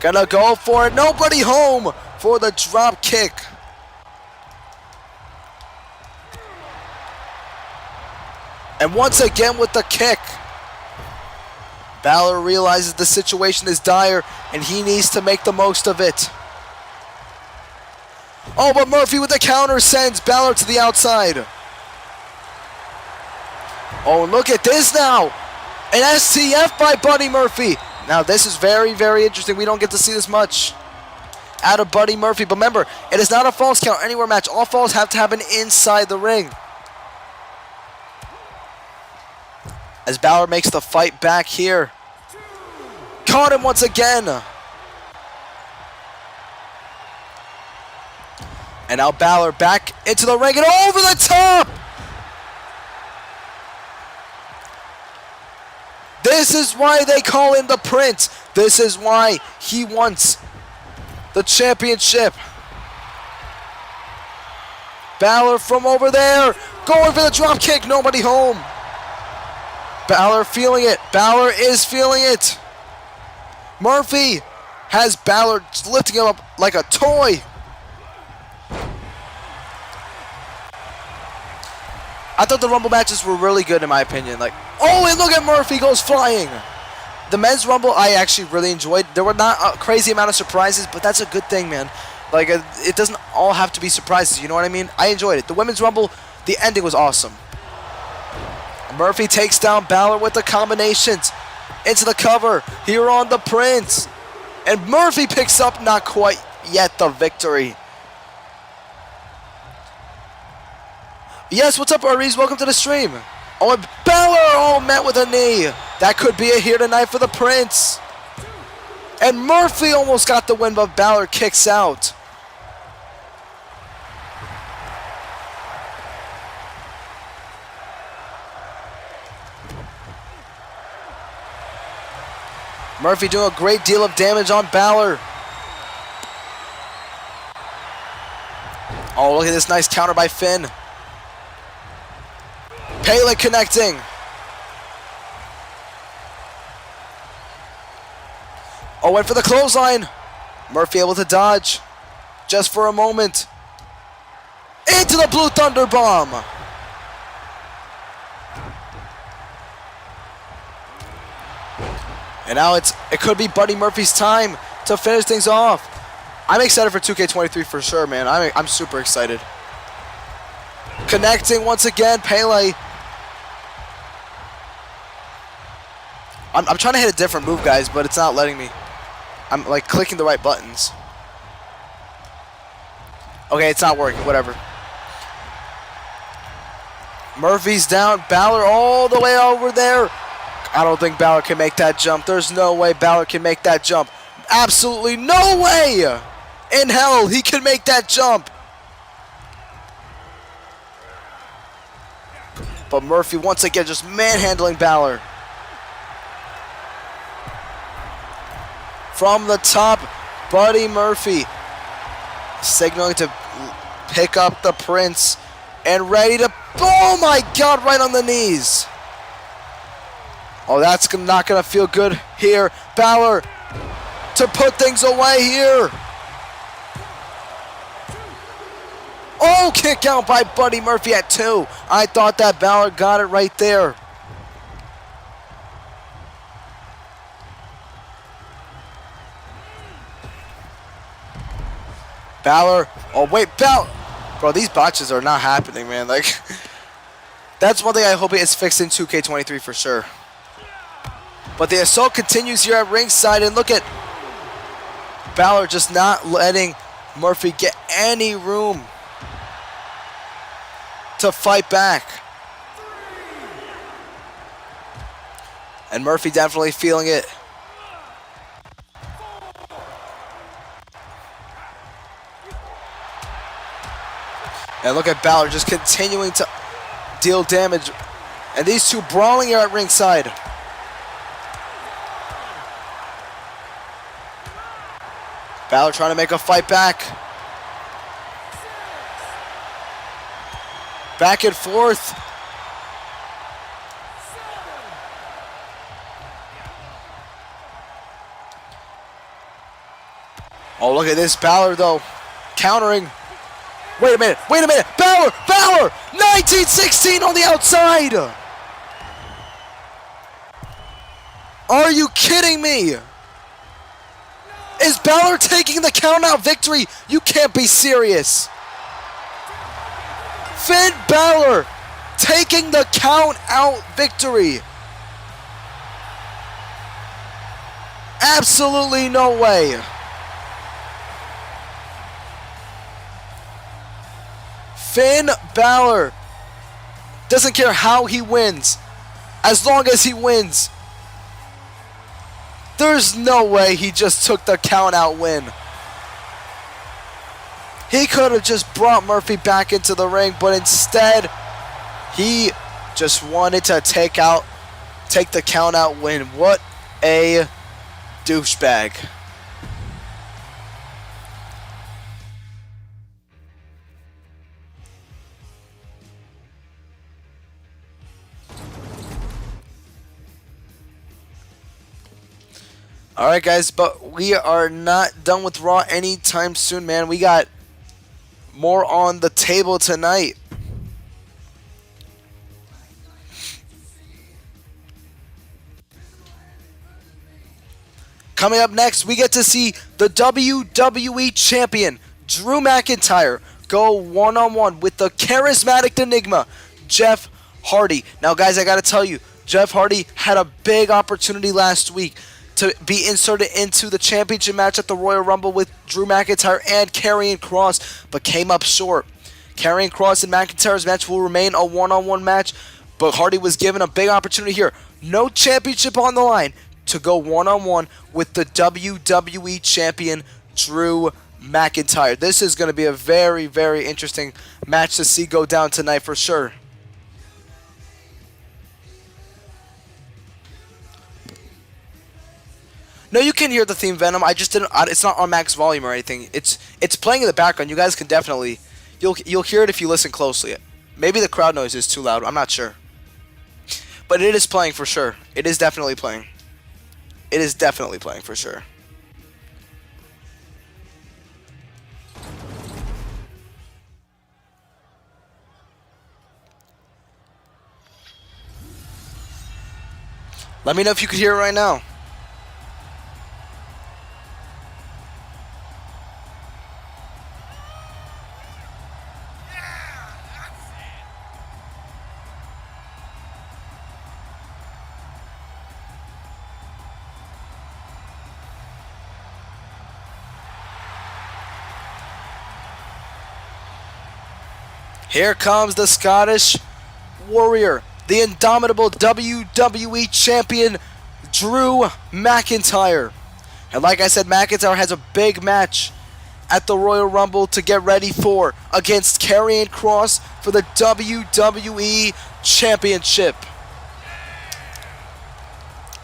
Gonna go for it. Nobody home for the drop kick. And once again with the kick. Balor realizes the situation is dire and he needs to make the most of it. Oh, but Murphy with the counter sends Balor to the outside. Oh, look at this now. An STF by Buddy Murphy. Now this is very, very interesting. We don't get to see this much out of Buddy Murphy. But remember, it is not a falls count anywhere match. All falls have to happen inside the ring. As Balor makes the fight back here. Caught him once again. And now Balor back into the ring and over the top. This is why they call him the Prince. This is why he wants the championship. Balor from over there. Going for the drop kick. Nobody home. Balor feeling it. Balor is feeling it. Murphy has Balor lifting him up like a toy. I thought the Rumble matches were really good in my opinion. Like, oh, and look at Murphy goes flying. The men's Rumble I actually really enjoyed. There were not a crazy amount of surprises, but that's a good thing, man. Like, it doesn't all have to be surprises, you know what I mean? I enjoyed it. The women's Rumble, the ending was awesome. Murphy takes down Balor with the combinations. Into the cover. Here on the Prince. And Murphy picks up not quite yet the victory. Yes, what's up, Aries? Welcome to the stream. Oh, and Balor met with a knee. That could be it here tonight for the Prince. And Murphy almost got the win, but Balor kicks out. Murphy doing a great deal of damage on Balor. Oh, look at this nice counter by Finn. Pele connecting. Oh, went for the clothesline. Murphy able to dodge. Just for a moment. Into the Blue Thunder Bomb. And now it could be Buddy Murphy's time to finish things off. I'm excited for 2K23 for sure, man. I'm super excited. Connecting once again, Pele. I'm trying to hit a different move, guys, but it's not letting me. I'm like clicking the right buttons. Okay, it's not working, whatever. Murphy's down, Balor all the way over there. I don't think Balor can make that jump. There's no way Balor can make that jump. Absolutely no way in hell he can make that jump. But Murphy once again just manhandling Balor. From the top, Buddy Murphy signaling to pick up the Prince and ready to, oh my God, right on the knees. Oh, that's not going to feel good here. Balor to put things away here. Oh, kick out by Buddy Murphy at 2. I thought that Balor got it right there. Balor. Oh, wait, Balor. Bro, these botches are not happening, man. Like, That's one thing I hope is fixed in 2K23 for sure. But the assault continues here at ringside, and look at Balor just not letting Murphy get any room to fight back. And Murphy definitely feeling it. And look at Balor just continuing to deal damage. And these two brawling here at ringside. Balor trying to make a fight back. Back and forth. Oh, look at this Balor though. Countering. Wait a minute. Balor! 1916 on the outside! Are you kidding me? Is Balor taking the count-out victory? You can't be serious. Finn Balor taking the count-out victory. Absolutely no way. Finn Balor doesn't care how he wins, as long as he wins. There's no way he just took the count-out win. He could have just brought Murphy back into the ring, but instead, he just wanted to take the count-out win. What a douchebag. Alright guys, but we are not done with Raw anytime soon, man. We got more on the table tonight. Coming up next, we get to see the WWE Champion, Drew McIntyre, go one-on-one with the charismatic enigma, Jeff Hardy. Now guys, I gotta tell you, Jeff Hardy had a big opportunity last week to be inserted into the championship match at the Royal Rumble with Drew McIntyre and Karrion Kross, but came up short. Karrion Kross and McIntyre's match will remain a one-on-one match, but Hardy was given a big opportunity here. No championship on the line to go one-on-one with the WWE Champion, Drew McIntyre. This is going to be a very, very interesting match to see go down tonight for sure. No, you can hear the theme, Venom. I just didn't. It's not on max volume or anything. It's playing in the background. You guys can definitely. You'll hear it if you listen closely. Maybe the crowd noise is too loud. I'm not sure. But it is playing for sure. It is definitely playing. It is definitely playing for sure. Let me know if you could hear it right now. Here comes the Scottish Warrior, the indomitable WWE Champion, Drew McIntyre. And like I said, McIntyre has a big match at the Royal Rumble to get ready for against Karrion Kross for the WWE Championship.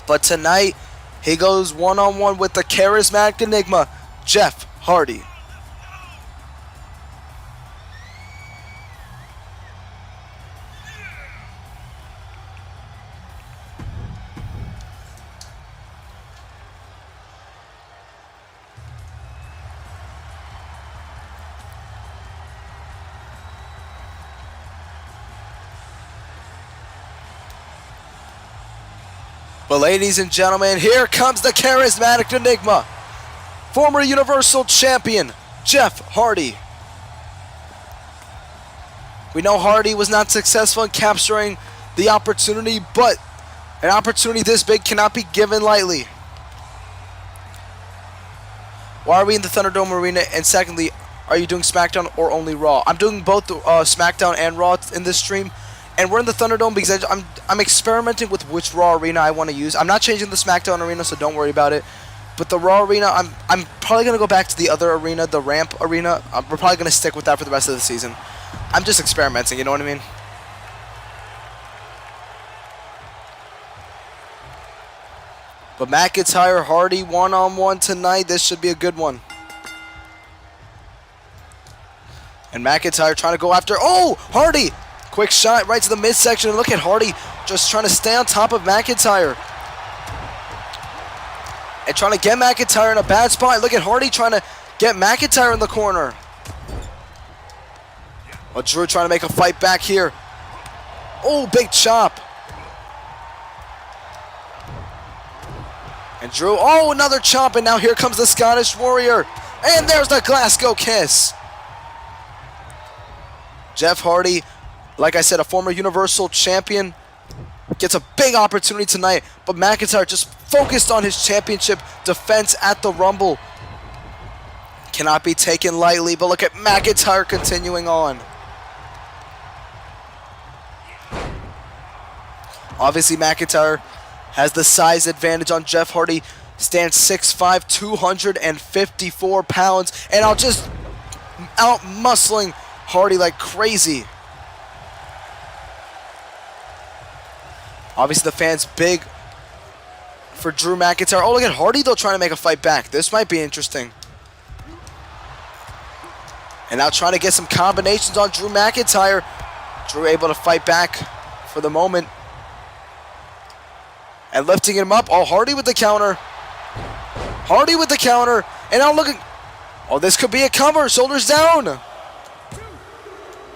But tonight, he goes one-on-one with the charismatic enigma, Jeff Hardy. But ladies and gentlemen, here comes the charismatic enigma, former Universal Champion, Jeff Hardy. We know Hardy was not successful in capturing the opportunity, but an opportunity this big cannot be given lightly. Why are we in the Thunderdome Arena? And secondly, are you doing SmackDown or only Raw? I'm doing both SmackDown and Raw in this stream. And we're in the Thunderdome because I'm experimenting with which Raw arena I want to use. I'm not changing the SmackDown arena, so don't worry about it. But the Raw arena, I'm probably going to go back to the other arena, the Ramp arena. We're probably going to stick with that for the rest of the season. I'm just experimenting, you know what I mean? But McIntyre, Hardy, one-on-one tonight. This should be a good one. And McIntyre trying to go after... Oh! Hardy! Quick shot right to the midsection. Look at Hardy just trying to stay on top of McIntyre. And trying to get McIntyre in a bad spot. Look at Hardy trying to get McIntyre in the corner. Well, Drew trying to make a fight back here. Oh, big chop. And Drew, oh, another chop, and now here comes the Scottish Warrior. And there's the Glasgow Kiss. Jeff Hardy, like I said, a former Universal Champion, gets a big opportunity tonight, but McIntyre just focused on his championship defense at the Rumble. Cannot be taken lightly, but look at McIntyre continuing on. Obviously, McIntyre has the size advantage on Jeff Hardy. Stands 6'5", 254 pounds, and out muscling Hardy like crazy. Obviously, the fans big for Drew McIntyre. Oh, look at Hardy, though, trying to make a fight back. This might be interesting. And now trying to get some combinations on Drew McIntyre. Drew able to fight back for the moment. And lifting him up. Oh, Hardy with the counter. Hardy with the counter. And now looking. Oh, this could be a cover. Shoulders down.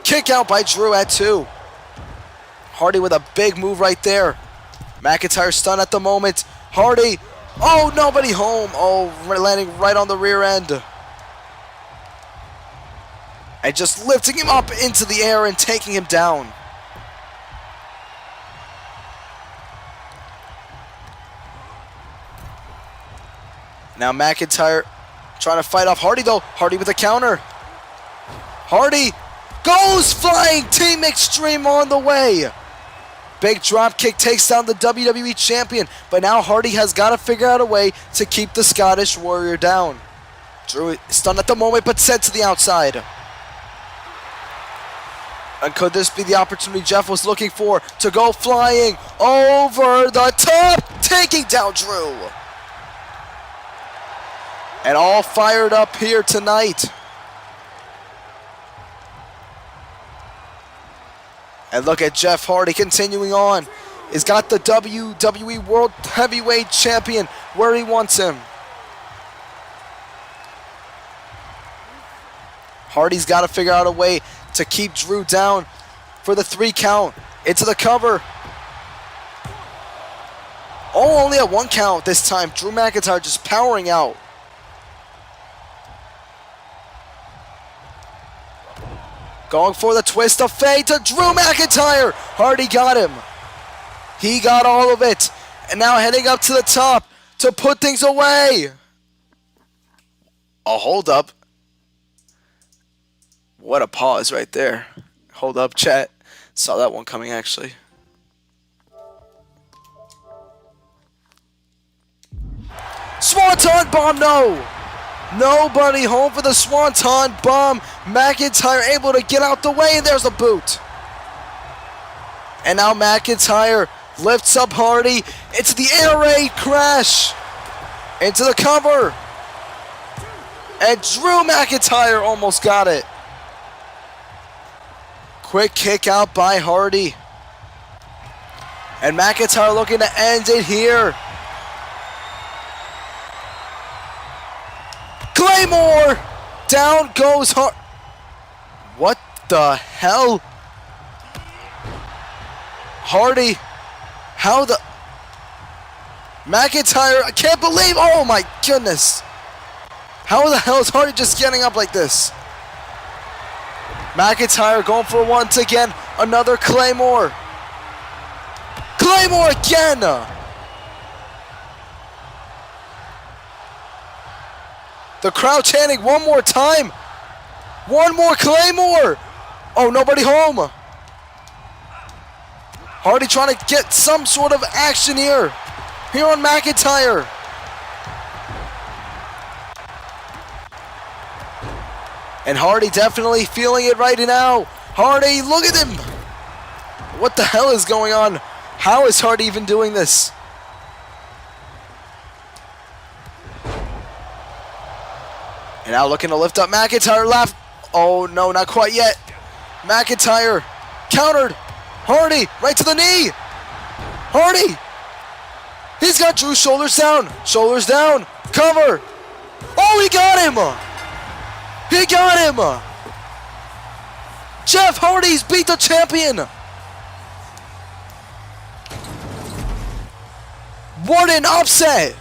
Kick out by Drew at 2. Hardy with a big move right there. McIntyre stunned at the moment. Hardy. Oh, nobody home. Oh, landing right on the rear end. And just lifting him up into the air and taking him down. Now McIntyre trying to fight off Hardy, though. Hardy with a counter. Hardy goes flying. Team Extreme on the way. Big drop kick takes down the WWE Champion. But now Hardy has got to figure out a way to keep the Scottish Warrior down. Drew stunned at the moment, but sent to the outside. And could this be the opportunity Jeff was looking for to go flying over the top, taking down Drew? And all fired up here tonight. And look at Jeff Hardy continuing on. He's got the WWE World Heavyweight Champion where he wants him. Hardy's got to figure out a way to keep Drew down for the 3 count. Into the cover. Oh, only a 1 count this time. Drew McIntyre just powering out. Going for the twist of fate to Drew McIntyre. Hardy got him. He got all of it. And now heading up to the top to put things away. A hold up. What a pause right there. Hold up, chat. Saw that one coming, actually. Swanton bomb, no. Nobody home for the Swanton bomb. McIntyre able to get out the way, and there's a boot. And now McIntyre lifts up Hardy into the air raid crash. Into the cover. And Drew McIntyre almost got it. Quick kick out by Hardy. And McIntyre looking to end it here. Claymore! Down goes Hardy. What the hell? Hardy. How the... McIntyre, I can't believe... Oh my goodness. How the hell is Hardy just getting up like this? McIntyre going for once again. Another Claymore. Claymore again. The crowd chanting one more time. One more Claymore. Oh, nobody home. Hardy trying to get some sort of action here on McIntyre. And Hardy definitely feeling it right now. Hardy, look at him. What the hell is going on? How is Hardy even doing this? And now looking to lift up McIntyre left. Oh no, not quite yet. McIntyre countered. Hardy right to the knee. Hardy. He's got Drew's shoulders down. Shoulders down. Cover. Oh, he got him. He got him. Jeff Hardy's beat the champion. What an upset.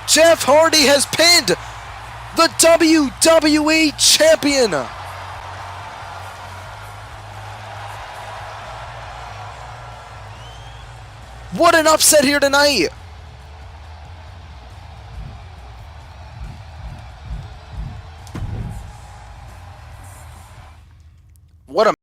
Jeff Hardy has pinned the WWE champion. What an upset here tonight. What a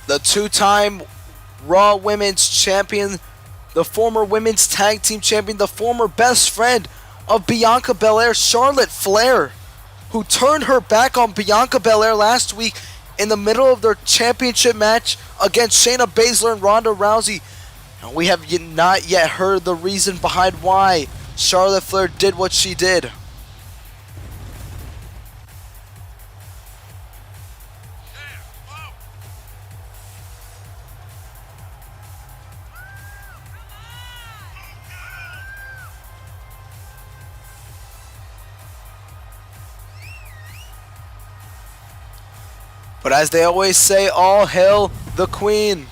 the two-time Raw Women's Champion, the former Women's Tag Team Champion, the former best friend of Bianca Belair, Charlotte Flair, who turned her back on Bianca Belair last week in the middle of their championship match against Shayna Baszler and Ronda Rousey. And we have not yet heard the reason behind why Charlotte Flair did what she did. But as they always say, all hail the Queen.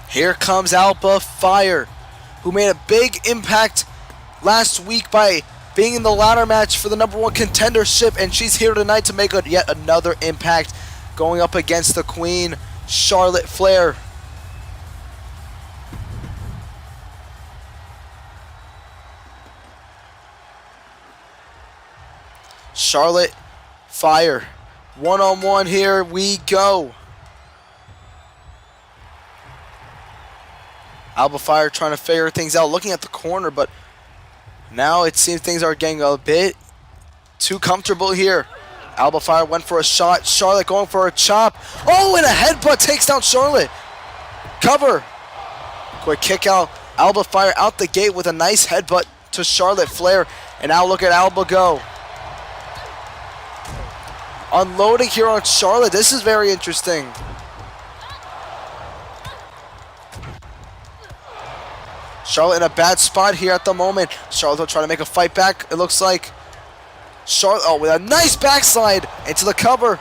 Here comes Alba Fire, who made a big impact last week by being in the ladder match for the #1 contendership, and she's here tonight to make yet another impact going up against the Queen, Charlotte Flair. Charlotte Fire, one-on-one, here we go. Alba Fire trying to figure things out, looking at the corner, but now it seems things are getting a bit too comfortable here. Alba Fire went for a shot. Charlotte going for a chop. Oh, and a headbutt takes down Charlotte. Cover. Quick kick out. Alba Fire out the gate with a nice headbutt to Charlotte Flair. And now look at Alba go. unloading here on Charlotte. This is very interesting. Charlotte in a bad spot here at the moment. Charlotte will try to make a fight back, it looks like. Charlotte, oh, with a nice backslide into the cover.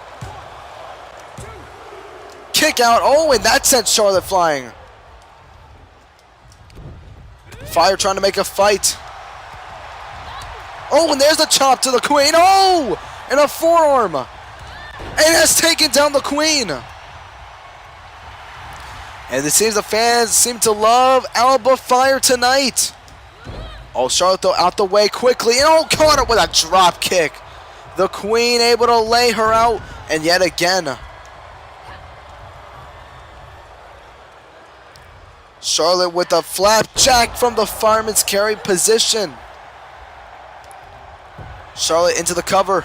Kick out. Oh, and that sent Charlotte flying. Fire trying to make a fight. Oh, and there's the chop to the Queen. Oh, and a forearm. And has taken down the Queen. And it seems the fans seem to love Alba Fire tonight. Oh, Charlotte though out the way quickly. And oh, caught her with a drop kick. The Queen able to lay her out. And yet again, Charlotte with a flapjack from the fireman's carry position. Charlotte into the cover.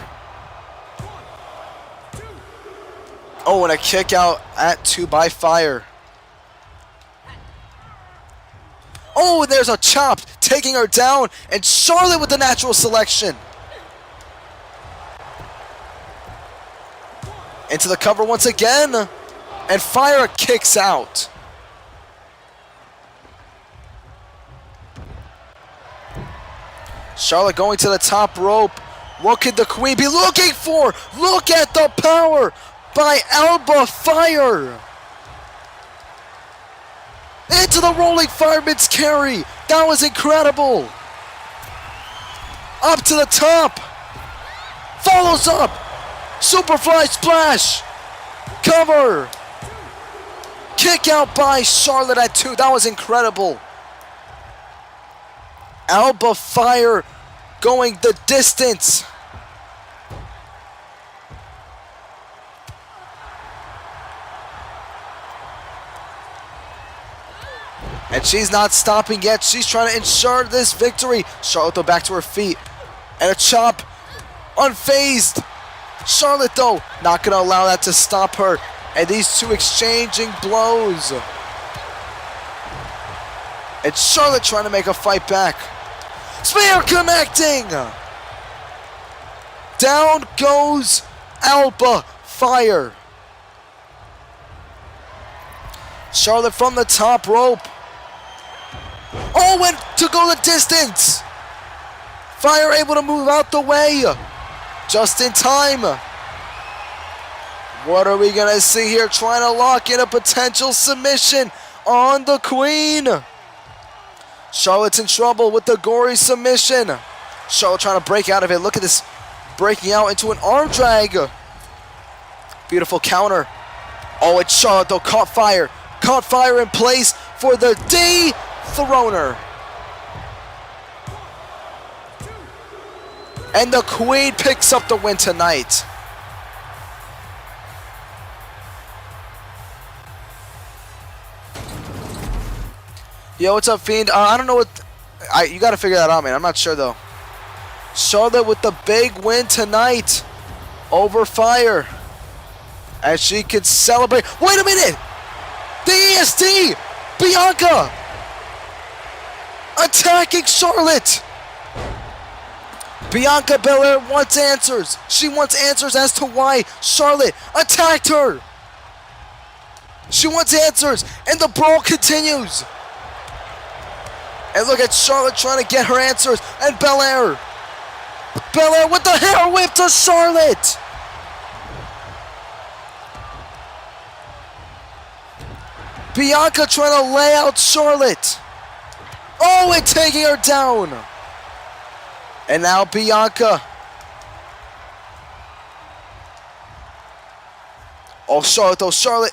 Oh, and a kick out at 2 by Fire. Oh, and there's a chop taking her down, and Charlotte with the natural selection. Into the cover once again, and Fire kicks out. Charlotte going to the top rope. What could the Queen be looking for? Look at the power by Alba Fire. Into the rolling fireman's carry. That was incredible. Up to the top. Follows up. Superfly splash. Cover. Kick out by Charlotte at 2. That was incredible. Alba Fire going the distance. And she's not stopping yet. She's trying to ensure this victory. Charlotte though back to her feet. And a chop. Unfazed. Charlotte though not going to allow that to stop her. And these two exchanging blows. And Charlotte trying to make a fight back. Spear connecting. Down goes Alba Fire. Charlotte from the top rope. Oh, went to go the distance. Fire able to move out the way. Just in time. What are we going to see here? Trying to lock in a potential submission on the Queen. Charlotte's in trouble with the gory submission. Charlotte trying to break out of it. Look at this. Breaking out into an arm drag. Beautiful counter. Oh, it's Charlotte though. Caught Fire. Caught Fire in place for the D-Throner. And the Queen picks up the win tonight. Yo, what's up, Fiend? I don't know what... you gotta figure that out, man. I'm not sure, though. Charlotte with the big win tonight over Fire. As she could celebrate... Wait a minute! The EST! Bianca! Attacking Charlotte! Bianca Belair wants answers. She wants answers as to why Charlotte attacked her. She wants answers, and the brawl continues. And look at Charlotte trying to get her answers, and Belair. Belair with the hair whip to Charlotte. Bianca trying to lay out Charlotte. Oh, and taking her down. And now Bianca. Oh, Charlotte, though. Charlotte.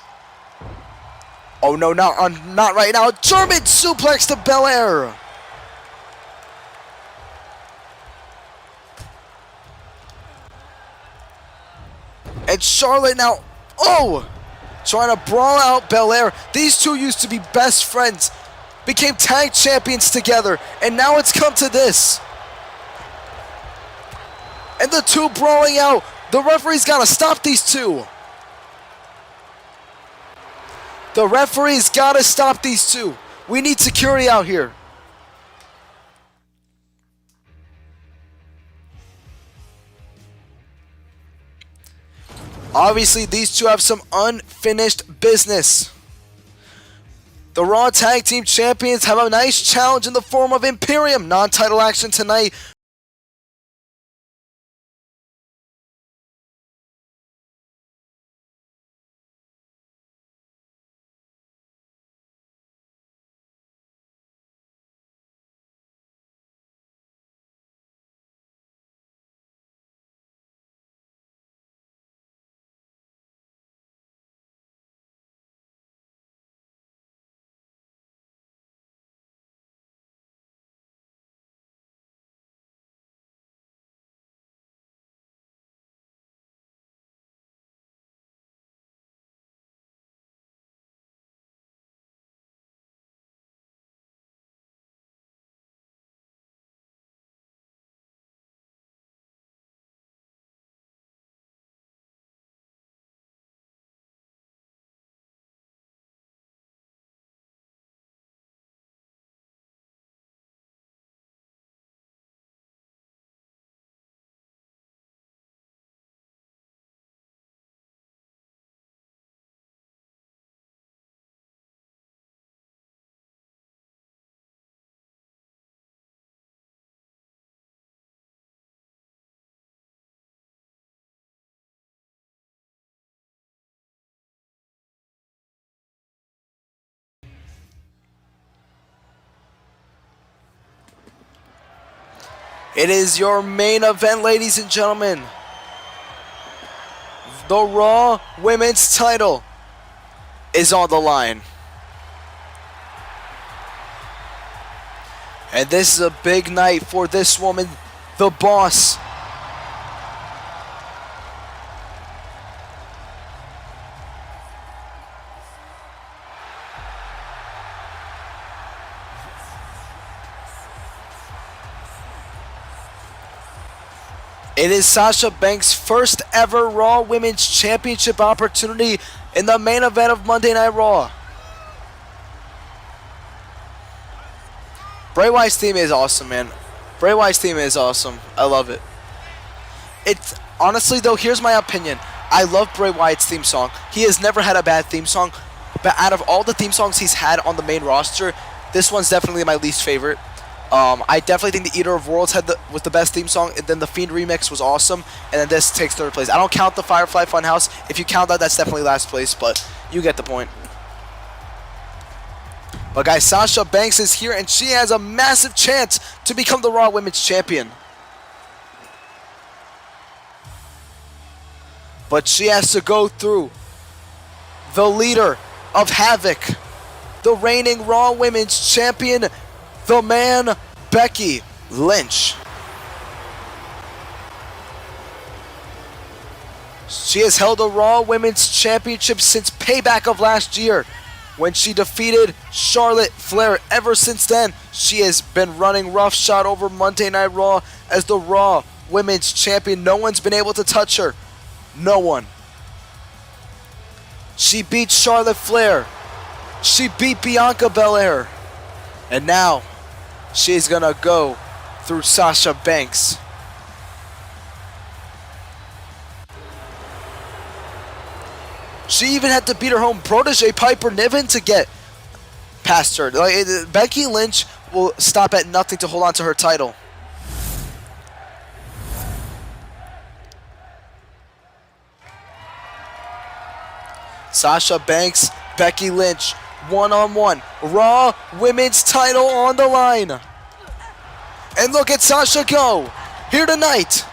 Oh, no, not right now. German suplex to Belair. And Charlotte now. Oh! Trying to brawl out Belair. These two used to be best friends. Became tag champions together. And now it's come to this. And the two brawling out. The referee's got to stop these two. The referee's got to stop these two. We need security out here. Obviously, these two have some unfinished business. The Raw Tag Team Champions have a nice challenge in the form of Imperium. Non-title action tonight. It is your main event, ladies and gentlemen. The Raw Women's title is on the line. And this is a big night for this woman, the Boss. It is Sasha Banks' first ever Raw Women's Championship opportunity in the main event of Monday Night Raw. Bray Wyatt's theme is awesome, man. Bray Wyatt's theme is awesome. I love it. It's honestly though, here's my opinion. I love Bray Wyatt's theme song. He has never had a bad theme song, but out of all the theme songs he's had on the main roster, this one's definitely my least favorite. I definitely think the Eater of Worlds was the best theme song, and then the Fiend remix was awesome, and then this takes third place. I don't count the Firefly Funhouse. If you count that, that's definitely last place, but you get the point. But guys, Sasha Banks is here, and she has a massive chance to become the Raw Women's Champion. But she has to go through the leader of Havoc, the reigning Raw Women's Champion, the man, Becky Lynch. She has held a Raw Women's Championship since Payback of last year, when she defeated Charlotte Flair. Ever since then, she has been running roughshod over Monday Night Raw as the Raw Women's Champion. No one's been able to touch her. No one. She beat Charlotte Flair. She beat Bianca Belair. And now, she's gonna go through Sasha Banks. She even had to beat her home protege Piper Niven to get past her. Like, Becky Lynch will stop at nothing to hold on to her title. Sasha Banks, Becky Lynch, one-on-one. Raw Women's title on the line. And look at Sasha go. Here tonight.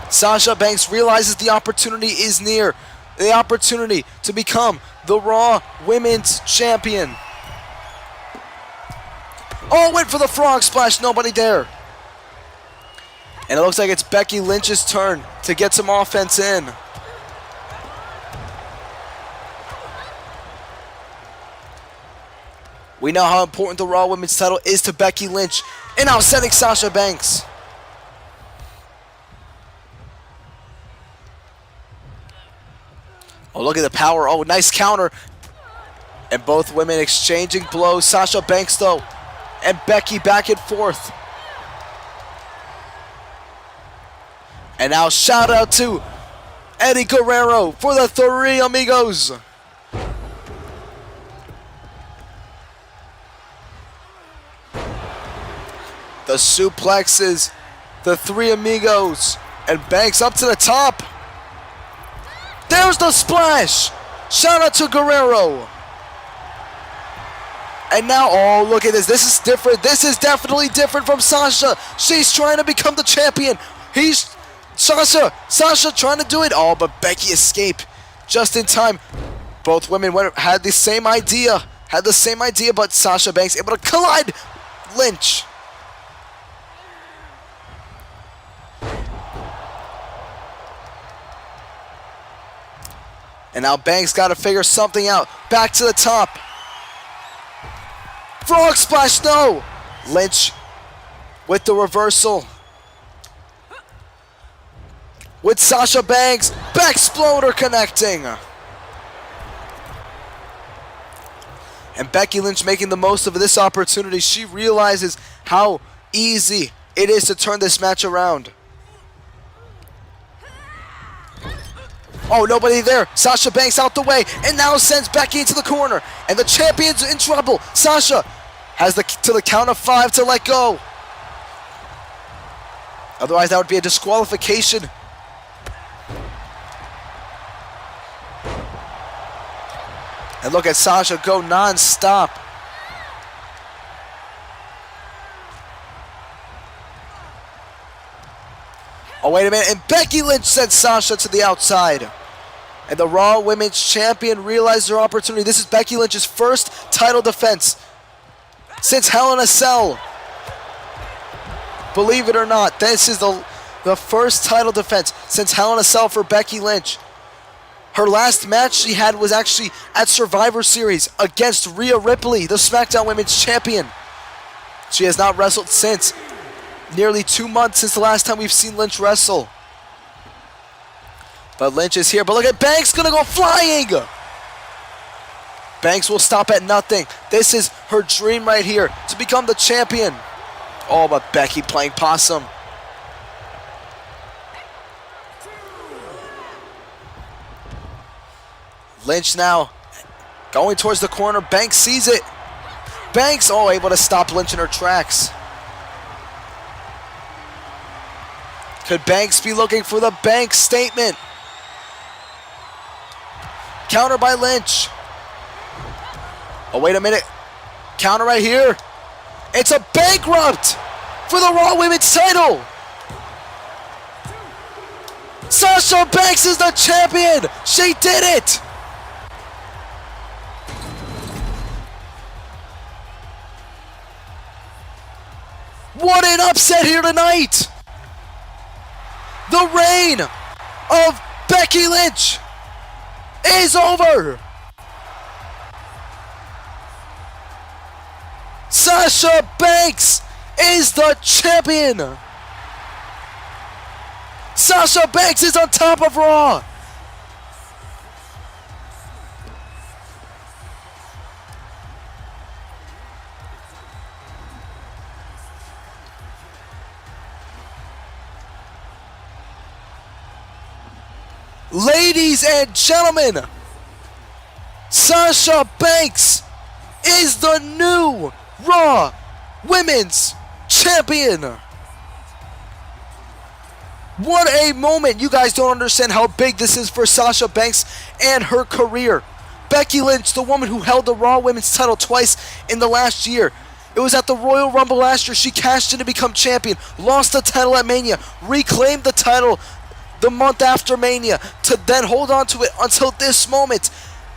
Sasha Banks realizes the opportunity is near. The opportunity to become the Raw Women's Champion. Oh, went for the frog splash. Nobody there. And it looks like it's Becky Lynch's turn to get some offense in. We know how important the Raw Women's title is to Becky Lynch. And now sending Sasha Banks. Oh, look at the power. Oh, nice counter. And both women exchanging blows. Sasha Banks, though, and Becky back and forth. And now shout out to Eddie Guerrero for the Three Amigos. The suplexes, the Three Amigos, and Banks up to the top. There's the splash. Shout out to Guerrero. And now, oh, look at this. This is different. This is definitely different from Sasha. She's trying to become the champion. Sasha trying to do it. Oh, but Becky escaped just in time. Both women had the same idea. But Sasha Banks able to collide Lynch. And now Banks got to figure something out. Back to the top. Frog splash, no! Lynch with the reversal. With Sasha Banks, back exploder connecting. And Becky Lynch making the most of this opportunity. She realizes how easy it is to turn this match around. Oh, nobody there. Sasha Banks out the way and now sends Becky into the corner. And the champion's in trouble. Sasha has to the count of 5 to let go. Otherwise, that would be a disqualification. And look at Sasha go non-stop. Oh, wait a minute. And Becky Lynch sends Sasha to the outside. And the Raw Women's Champion realized their opportunity. This is Becky Lynch's first title defense since Hell in a Cell. Believe it or not, this is the first title defense since Hell in a Cell for Becky Lynch. Her last match she had was actually at Survivor Series against Rhea Ripley, the SmackDown Women's Champion. She has not wrestled since. Nearly 2 months since the last time we've seen Lynch wrestle. But Lynch is here. But look at Banks gonna go flying. Banks will stop at nothing. This is her dream right here to become the champion. Oh, but Becky playing possum. Lynch now going towards the corner. Banks sees it. Banks, oh, able to stop Lynch in her tracks. Could Banks be looking for the Banks statement? Counter by Lynch. Oh, wait a minute. Counter right here. It's a bankrupt for the Raw Women's title. Sasha Banks is the champion. She did it. What an upset here tonight. The reign of Becky Lynch is over. Sasha Banks is the champion. Sasha Banks is on top of Raw. Ladies and gentlemen, Sasha Banks is the new Raw Women's Champion. What a moment. You guys don't understand how big this is for Sasha Banks and her career. Becky Lynch, the woman who held the Raw Women's title twice in the last year. It was at the Royal Rumble last year. She cashed in to become champion, lost the title at Mania, reclaimed the title the month after Mania to then hold on to it until this moment.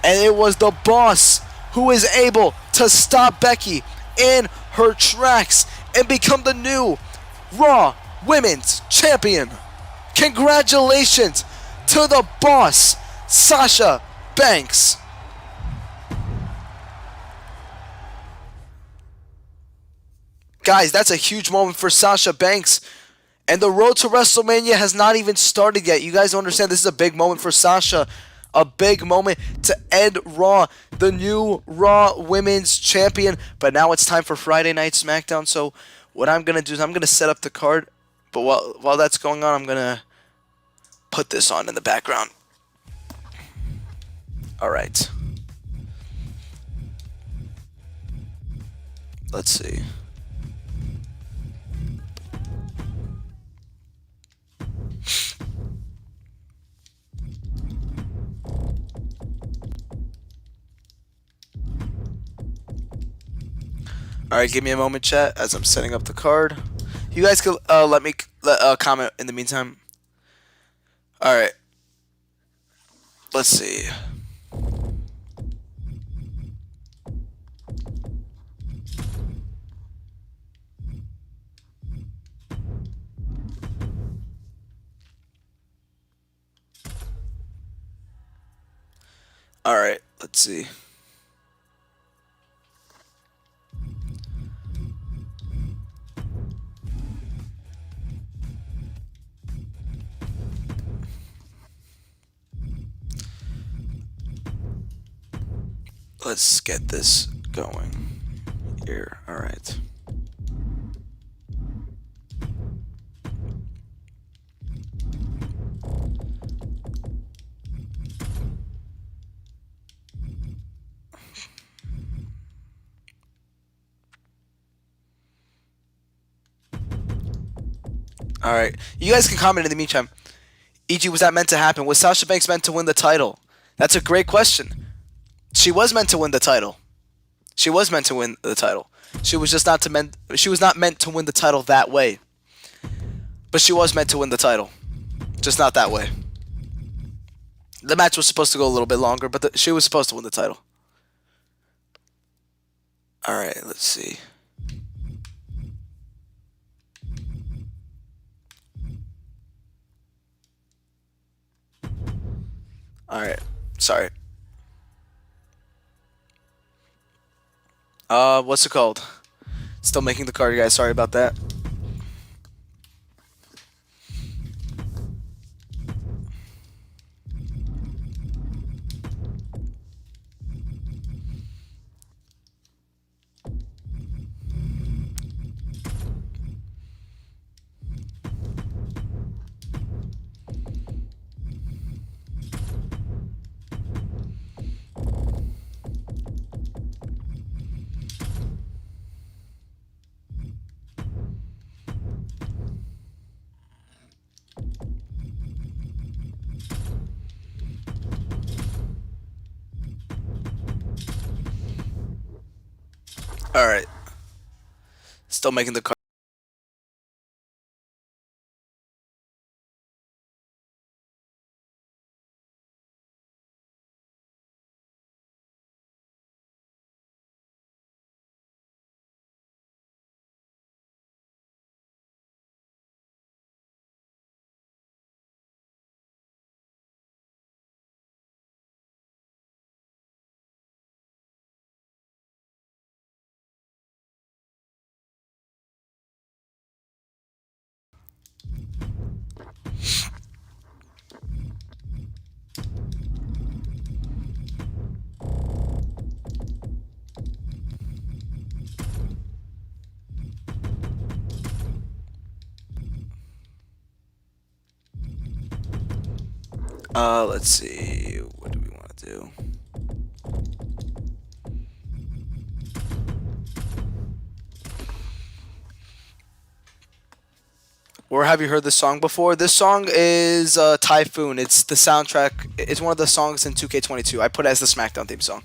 And it was the boss who was able to stop Becky in her tracks and become the new Raw Women's Champion. Congratulations to the boss, Sasha Banks. Guys, that's a huge moment for Sasha Banks. And the road to WrestleMania has not even started yet. You guys don't understand. This is a big moment for Sasha. A big moment to end Raw. The new Raw Women's Champion. But now it's time for Friday Night SmackDown. So what I'm going to do is I'm going to set up the card. But while that's going on, I'm going to put this on in the background. All right. Let's see. All right, give me a moment, chat, as I'm setting up the card. You guys can let me comment in the meantime. All right. Let's see. All right. Let's see. Let's get this going here. All right. All right. You guys can comment in the meantime. E.g., was that meant to happen? Was Sasha Banks meant to win the title? That's a great question. She was meant to win the title. She was meant to win the title. She was just not to meant. She was not meant to win the title that way. But she was meant to win the title, just not that way. The match was supposed to go a little bit longer, but she was supposed to win the title. All right, let's see. All right, sorry. What's it called? Still making the card, guys. Sorry about that. All right. Still making the card. Let's see. What do we want to do? Or have you heard this song before? This song is Typhoon. It's the soundtrack. It's one of the songs in 2K22. I put it as the SmackDown theme song.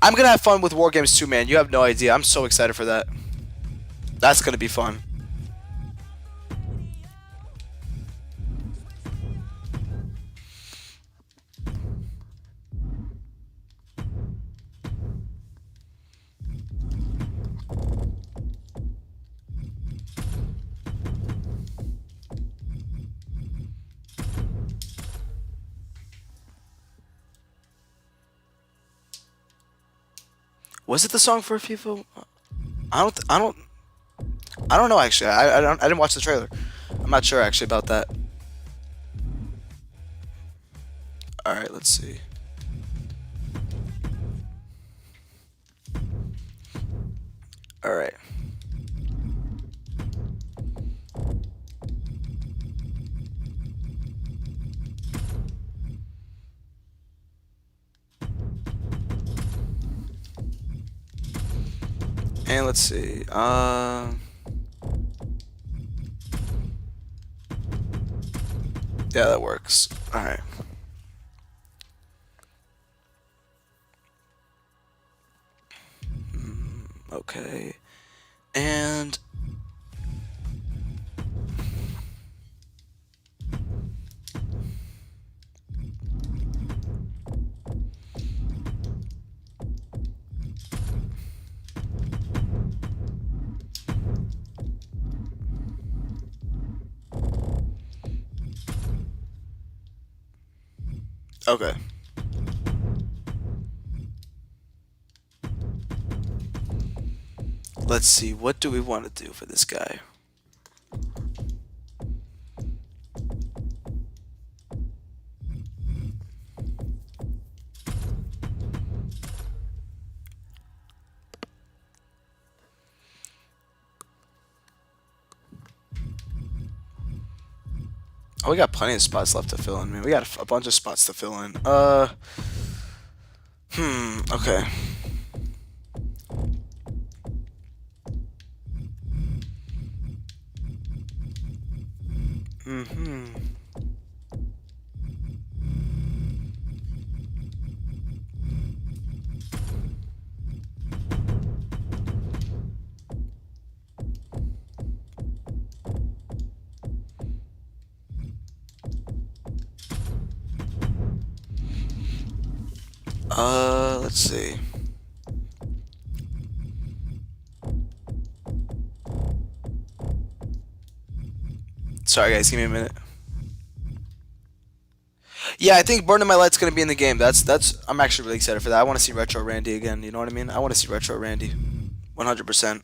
I'm gonna have fun with War Games 2, man. You have no idea. I'm so excited for that. That's gonna be fun. Was it the song for FIFA? I don't know actually. I didn't watch the trailer. I'm not sure actually about that. All right, let's see. All right. And let's see. Yeah, that works. All right. Okay. And okay. Let's see. What do we want to do for this guy? Oh, we got plenty of spots left to fill in, man. We got a bunch of spots to fill in. Okay. Hmm. Let's see. Sorry, guys. Give me a minute. Yeah, I think Burning My Light's gonna be in the game. That's. I'm actually really excited for that. I want to see Retro Randy again. You know what I mean? I want to see Retro Randy. 100%.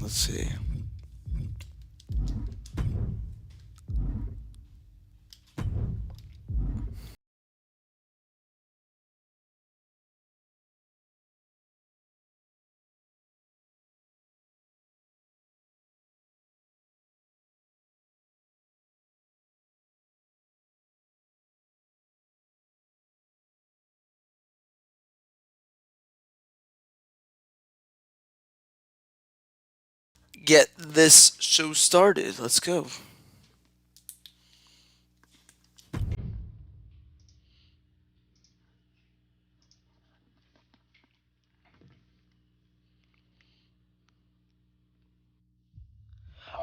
Let's see. Get this show started. Let's go.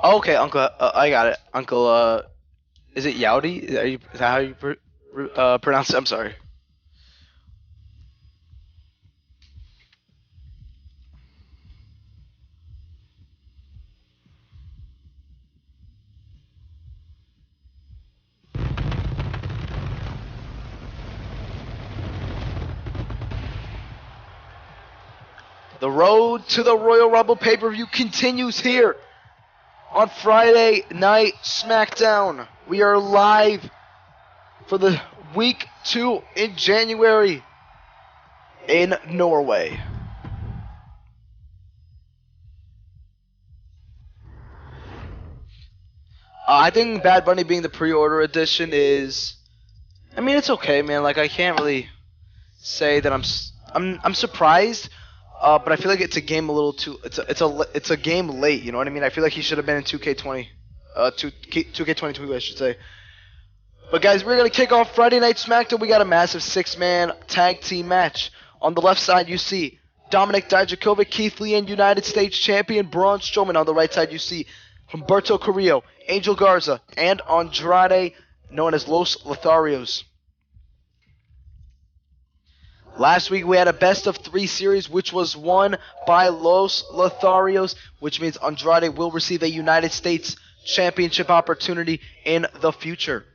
Okay, Uncle. I got it. Uncle. Is it Yowdy? Is that how you pronounce it? I'm sorry. The road to the Royal Rumble pay-per-view continues here on Friday Night SmackDown. We are live for the week 2 in January in Norway. I think Bad Bunny being the pre-order edition is. I mean, it's okay, man. Like I can't really say that I'm surprised, but I feel like it's a game a little too. It's a game late. You know what I mean? I feel like he should have been in 2K20, 2K22, I should say. But guys, we're gonna kick off Friday Night SmackDown. We got a massive six-man tag team match. On the left side, you see Dominic Dijakovic, Keith Lee, and United States Champion Braun Strowman. On the right side, you see Humberto Carrillo, Angel Garza, and Andrade, known as Los Lotharios. Last week we had a best of 3 series, which was won by Los Lotharios, which means Andrade will receive a United States Championship opportunity in the future.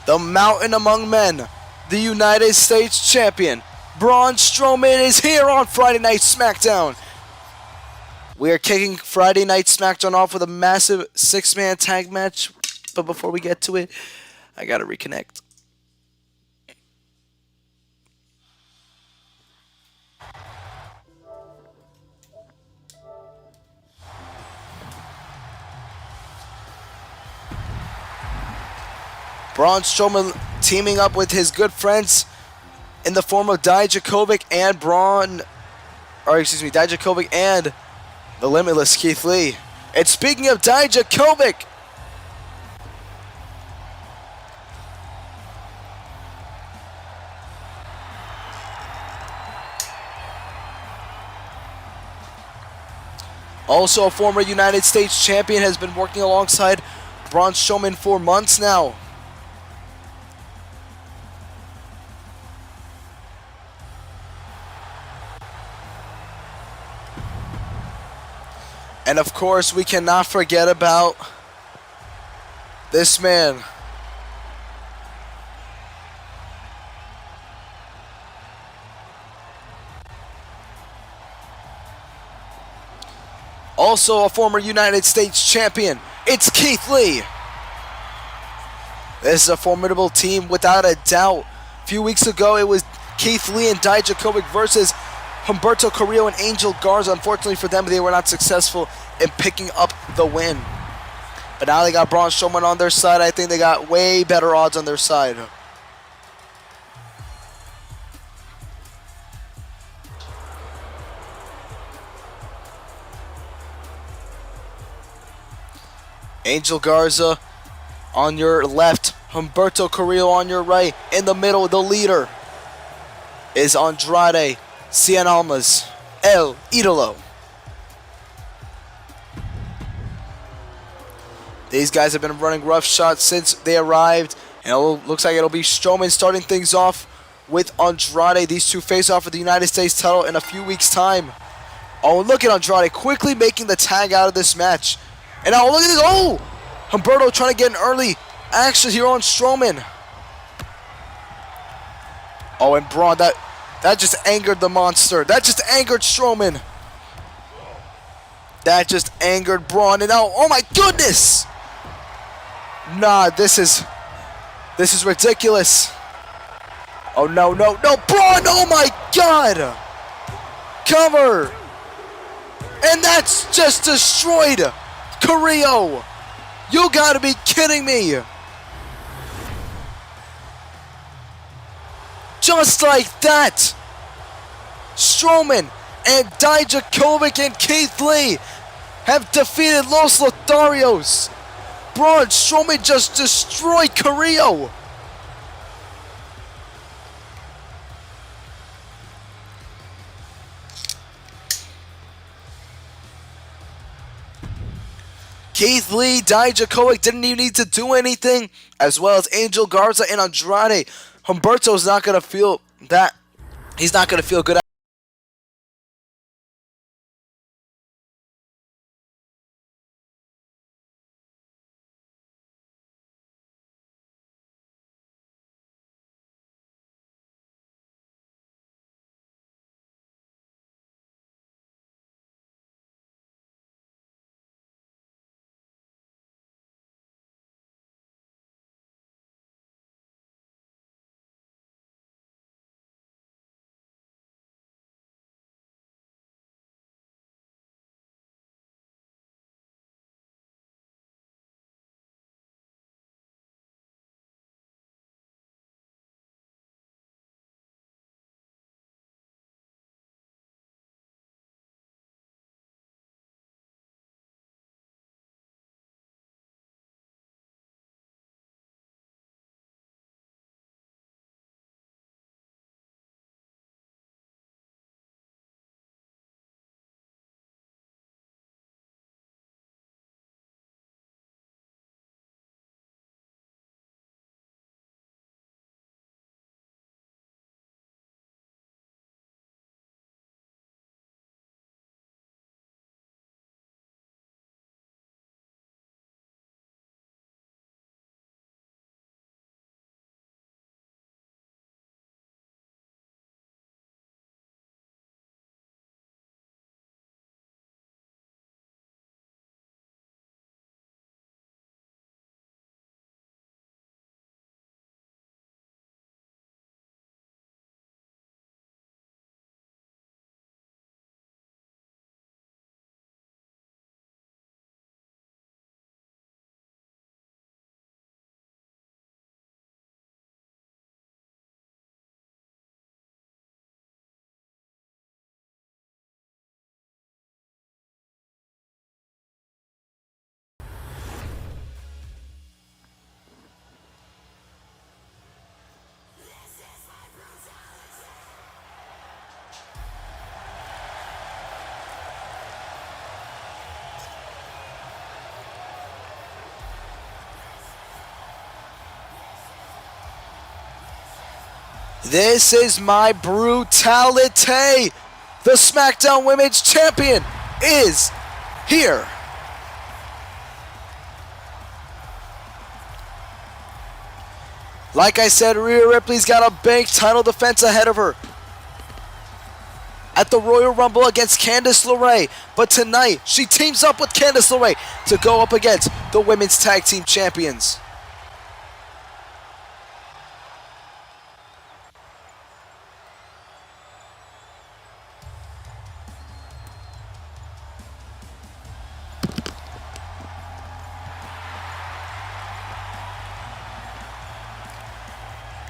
the mountain among men, the United States champion, Braun Strowman is here on Friday Night SmackDown. We are kicking Friday Night SmackDown off with a massive 6-man tag match. But before we get to it, I gotta reconnect. Braun Strowman teaming up with his good friends in the form of Dijakovic and Dijakovic and the limitless Keith Lee. And speaking of Dijakovic, also a former United States champion, has been working alongside Braun Strowman for months now. And of course, we cannot forget about this man. Also a former United States champion, it's Keith Lee. This is a formidable team without a doubt. A few weeks ago, it was Keith Lee and Dijakovic versus Humberto Carrillo and Angel Garza. Unfortunately for them, they were not successful in picking up the win. But now they got Braun Strowman on their side. I think they got way better odds on their side. Angel Garza on your left, Humberto Carrillo on your right. In the middle, the leader is Andrade Cien Almas, El Idolo. These guys have been running rough shots since they arrived, and it looks like it'll be Strowman starting things off with Andrade. These two face off for the United States title in a few weeks' time. Oh, look at Andrade quickly making the tag out of this match. And now look at this. Oh! Humberto trying to get an early action here on Strowman. Oh, and Braun, that just angered the monster. That just angered Strowman. That just angered Braun. And now, oh my goodness! Nah, this is ridiculous. Oh no, no, no, Braun! Oh my God! Cover! And that's just destroyed Carrillo. You gotta be kidding me. Just like that. Strowman and Dijakovic and Keith Lee have defeated Los Lotharios. Braun Strowman just destroyed Carrillo. Keith Lee, Dijakovic didn't even need to do anything, as well as Angel Garza and Andrade. Humberto's not going to feel that. He's not going to feel good This is my brutality. The SmackDown Women's Champion is here. Like I said, Rhea Ripley's got a big title defense ahead of her at the Royal Rumble against Candice LeRae. But tonight, she teams up with Candice LeRae to go up against the Women's Tag Team Champions.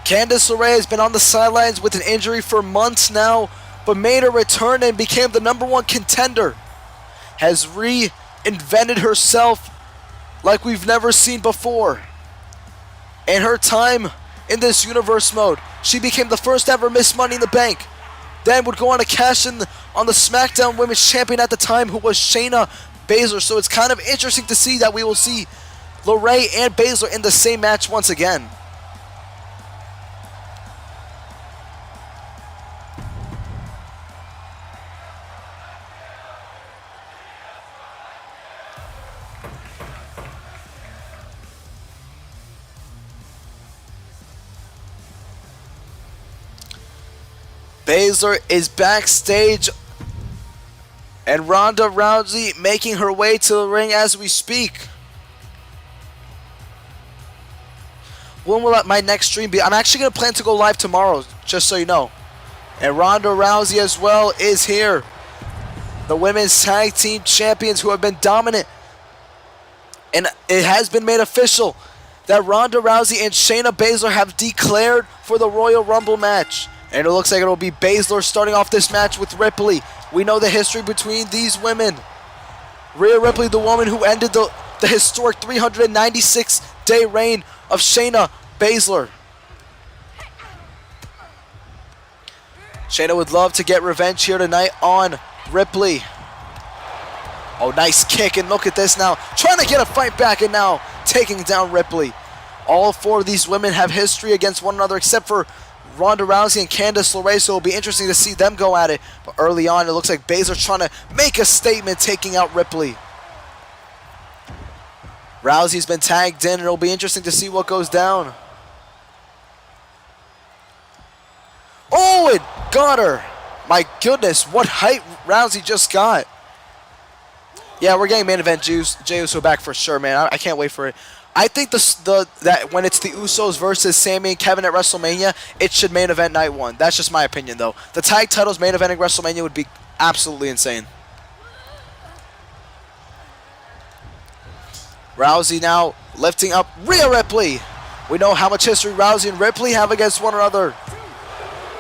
Candice LeRae has been on the sidelines with an injury for months now, but made a return and became the #1 contender. Has reinvented herself like we've never seen before. In her time in this universe mode, she became the first ever Miss Money in the Bank. Then would go on to cash in on the SmackDown Women's Champion at the time, who was Shayna Baszler. So it's kind of interesting to see that we will see LeRae and Baszler in the same match once again. Baszler is backstage, and Ronda Rousey making her way to the ring as we speak. When will my next stream be? I'm actually going to plan to go live tomorrow, just so you know. And Ronda Rousey as well is here. The Women's Tag Team Champions, who have been dominant. And it has been made official that Ronda Rousey and Shayna Baszler have declared for the Royal Rumble match. And it looks like it will be Baszler starting off this match with Ripley. We know the history between these women. Rhea Ripley, the woman who ended the historic 396-day reign of Shayna Baszler. Shayna would love to get revenge here tonight on Ripley. Oh, nice kick, and look at this now. Trying to get a fight back, and now taking down Ripley. All four of these women have history against one another, except for Ronda Rousey and Candice LeRae, so it'll be interesting to see them go at it. But early on, it looks like Baszler trying to make a statement, taking out Ripley. Rousey's been tagged in, and it'll be interesting to see what goes down. Oh, it got her. My goodness, what height Rousey just got. Yeah, we're getting main event Jey Uso back for sure, man. I can't wait for it. I think that when it's the Usos versus Sami and Kevin at WrestleMania, it should main event night one. That's just my opinion, though. The tag titles main eventing WrestleMania would be absolutely insane. Rousey now lifting up Rhea Ripley. We know how much history Rousey and Ripley have against one another.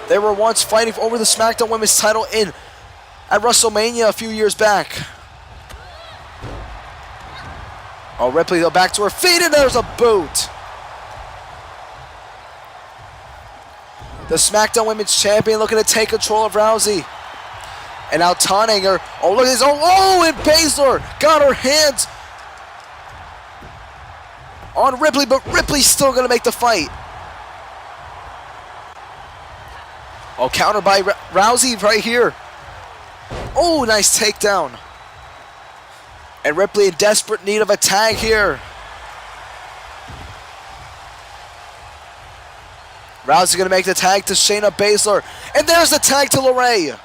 They were once fighting over the SmackDown Women's title at WrestleMania a few years back. Oh, Ripley though back to her feet, and there's a boot. The SmackDown Women's Champion looking to take control of Rousey. And now taunting her. Oh, look at this. Oh, and Baszler got her hands on Ripley, but Ripley's still going to make the fight. Oh, counter by Rousey right here. Oh, nice takedown. And Ripley in desperate need of a tag here. Rousey going to make the tag to Shayna Baszler. And there's the tag to LeRae.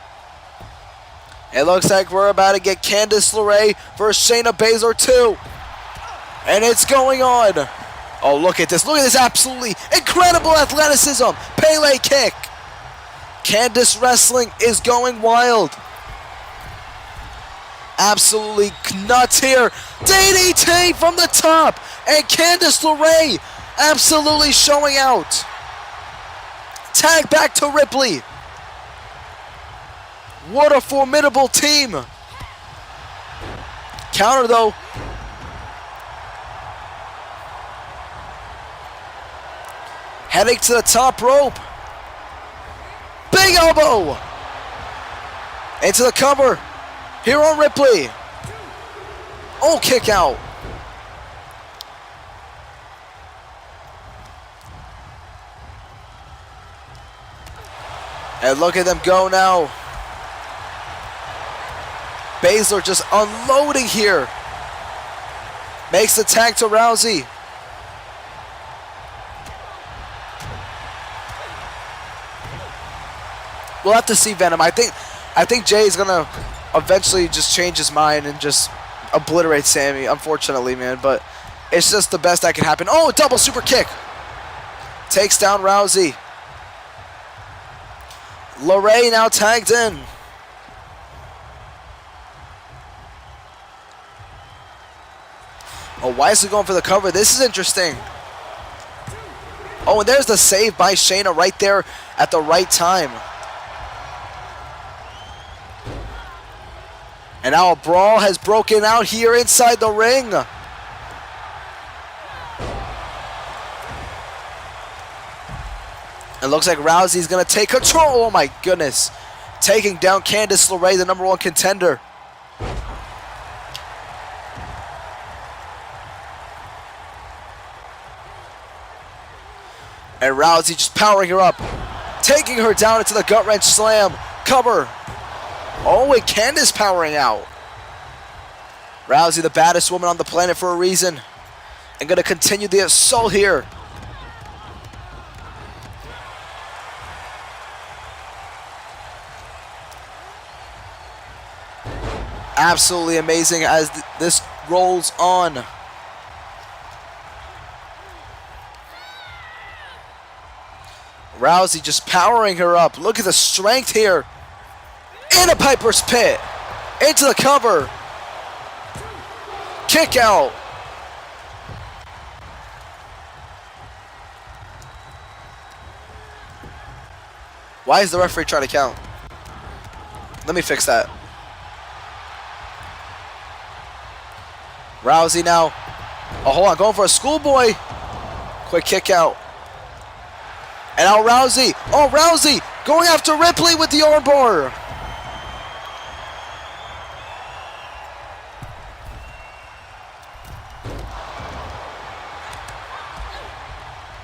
It looks like we're about to get Candice LeRae versus Shayna Baszler too. And it's going on. Oh, look at this. Look at this absolutely incredible athleticism. Pele kick. Candice wrestling is going wild. Absolutely nuts here. DDT from the top. And Candice LeRae absolutely showing out. Tag back to Ripley. What a formidable team. Counter though. Heading to the top rope. Big elbow. Into the cover. Here on Ripley. Oh, kick out. And look at them go now. Baszler just unloading here. Makes the tag to Rousey. We'll have to see Venom. I think Jay is gonna eventually just change his mind and just obliterate Sammy, unfortunately, man. But it's just the best that can happen. Oh, double super kick. Takes down Rousey. LeRae now tagged in. Oh, why is he going for the cover? This is interesting. Oh, and there's the save by Shayna right there at the right time. And now a brawl has broken out here inside the ring. It looks like Rousey's going to take control. Oh my goodness. Taking down Candice LeRae, the #1 contender. And Rousey just powering her up. Taking her down into the gut wrench slam. Cover. Oh, and Candice powering out. Rousey, the baddest woman on the planet for a reason. And going to continue the assault here. Absolutely amazing as this rolls on. Rousey just powering her up. Look at the strength here. In a Piper's Pit. Into the cover. Kick out. Why is the referee trying to count? Let me fix that. Rousey now. Oh, hold on. Going for a schoolboy. Quick kick out. And now Rousey. Oh, Rousey going after Ripley with the armbar.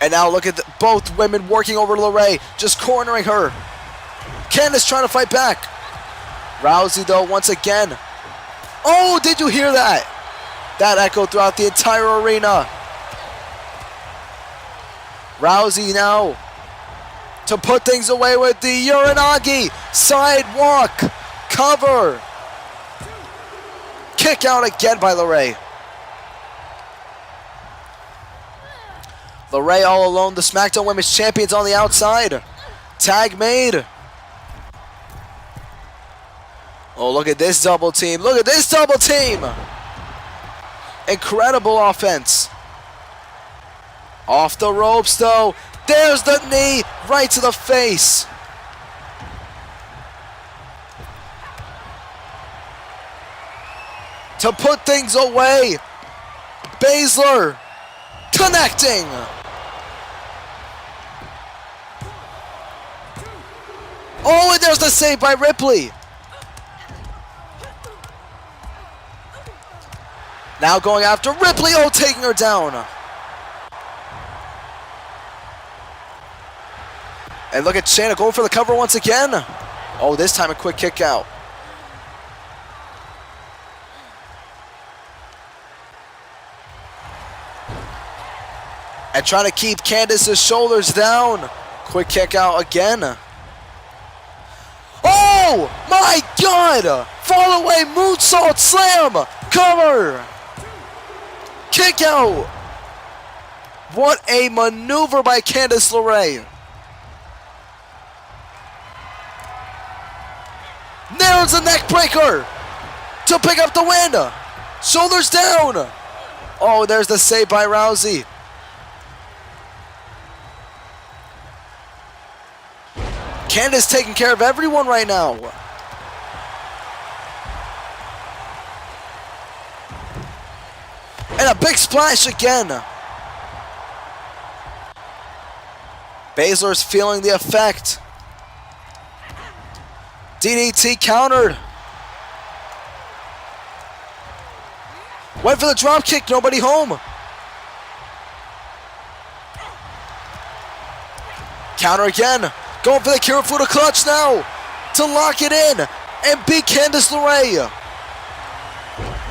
And now look at both women working over LeRae, just cornering her. Candice trying to fight back. Rousey, though, once again. Oh, did you hear that? That echoed throughout the entire arena. Rousey now to put things away with the Uranagi. Sidewalk. Cover. Kick out again by LeRae. LeRae all alone, the SmackDown Women's Champions on the outside. Tag made. Oh, look at this double team. Look at this double team. Incredible offense. Off the ropes, though. There's the knee right to the face. To put things away. Baszler connecting. Oh, and there's the save by Ripley. Now going after Ripley. Oh, taking her down. And look at Shayna going for the cover once again. Oh, this time a quick kick out. And trying to keep Candice's shoulders down. Quick kick out again. Oh my God! Fall away moonsault slam. Cover. Kick out. What a maneuver by Candice LeRae. Nails a neck breaker to pick up the win. Shoulders down. Oh, there's the save by Rousey. Candice taking care of everyone right now. And a big splash again. Baszler's feeling the effect. DDT countered. Went for the drop kick, nobody home. Counter again. Going for the Kirifuda clutch now to lock it in and beat Candice LeRae.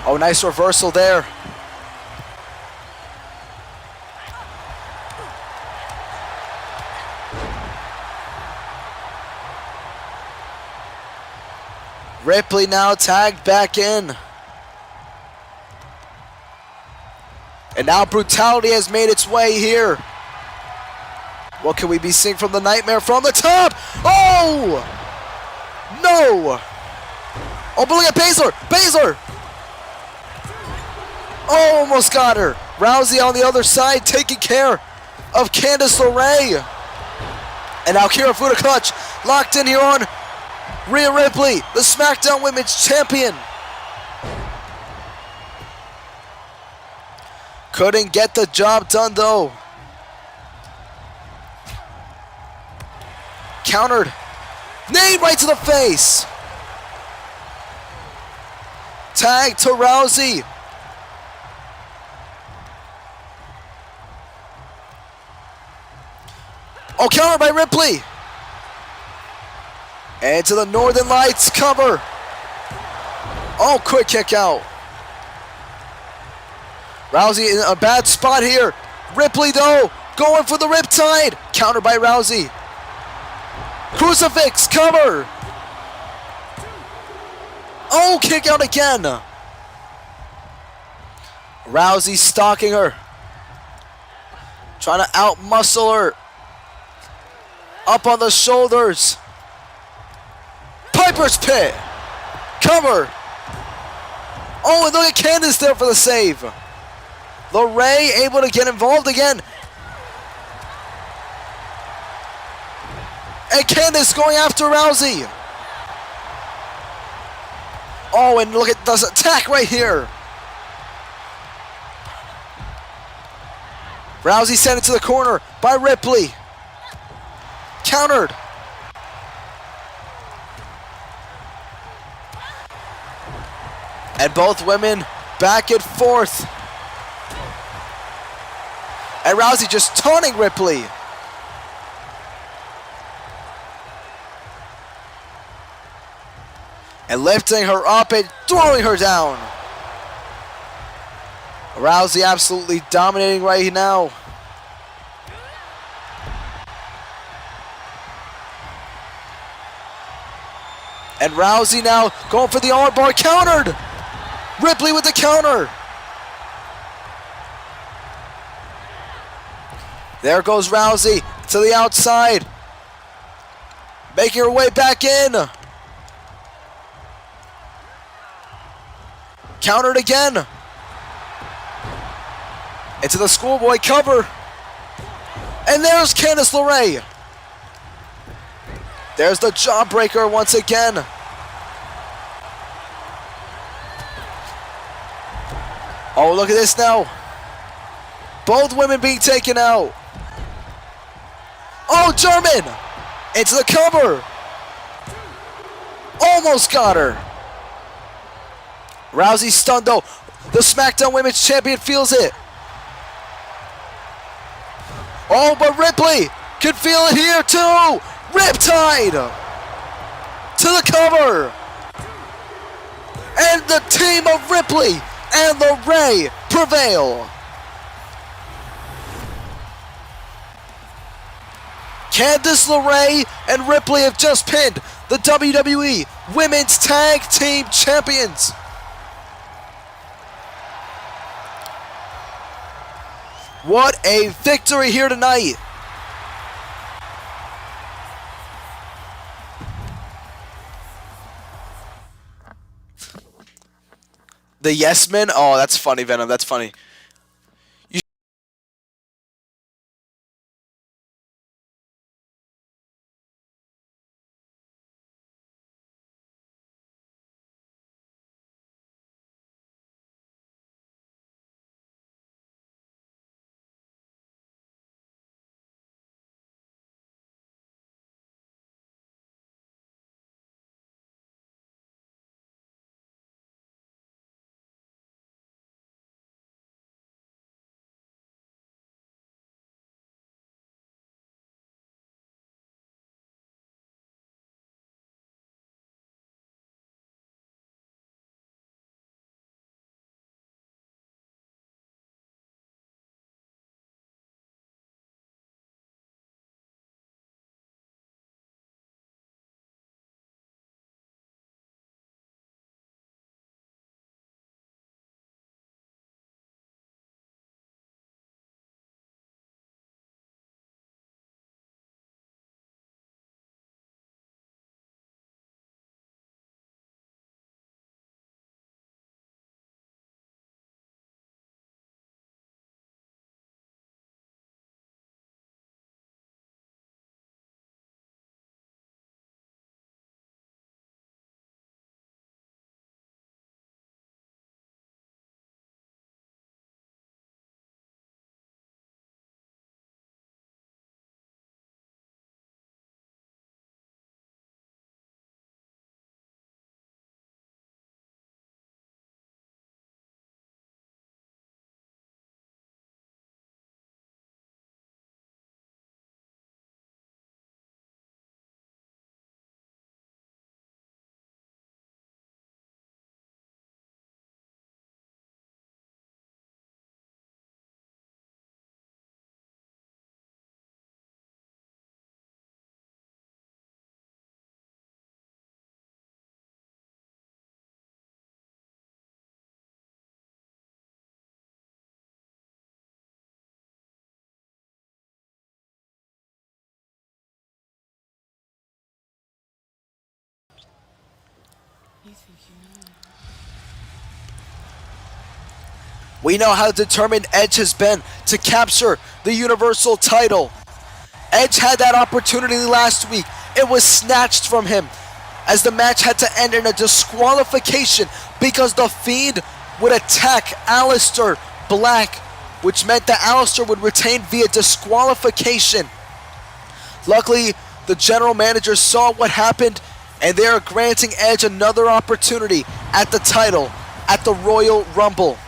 Oh, nice reversal there. Ripley now tagged back in. And now brutality has made its way here. What can we be seeing from the Nightmare from the top? Oh! No! Oh, but look at Baszler! Baszler! Oh, almost got her. Rousey on the other side taking care of Candice LeRae. And now Kirifuda clutch locked in here on Rhea Ripley, the SmackDown Women's Champion. Couldn't get the job done though. Countered. Knee right to the face. Tag to Rousey. Oh, countered by Ripley. And to the Northern Lights cover. Oh, quick kick out. Rousey in a bad spot here. Ripley though, going for the Riptide. Countered by Rousey. Crucifix, cover. Oh, kick out again. Rousey stalking her. Trying to out-muscle her. Up on the shoulders. Piper's Pit. Cover. Oh, and look at Candice there for the save. LeRae able to get involved again. And Candice going after Rousey. Oh, and look at this attack right here. Rousey sent it to the corner by Ripley. Countered. And both women back and forth. And Rousey just taunting Ripley. And lifting her up and throwing her down. Rousey absolutely dominating right now. And Rousey now going for the armbar, countered. Ripley with the counter. There goes Rousey to the outside. Making her way back in. Countered again. Into the schoolboy cover. And there's Candice LeRae. There's the jawbreaker once again. Oh, look at this now. Both women being taken out. Oh, German! Into the cover. Almost got her. Rousey stunned though. The SmackDown Women's Champion feels it. Oh, but Ripley can feel it here too. Riptide to the cover. And the team of Ripley and LeRae prevail. Candice LeRae and Ripley have just pinned the WWE Women's Tag Team Champions. What a victory here tonight. The Yes Men? Oh, that's funny, Venom. That's funny. We know how determined Edge has been to capture the Universal title. Edge had that opportunity last week. It was snatched from him as the match had to end in a disqualification because The Fiend would attack Aleister Black, which meant that Aleister would retain via disqualification. Luckily, the general manager saw what happened, and they are granting Edge another opportunity at the title at the Royal Rumble.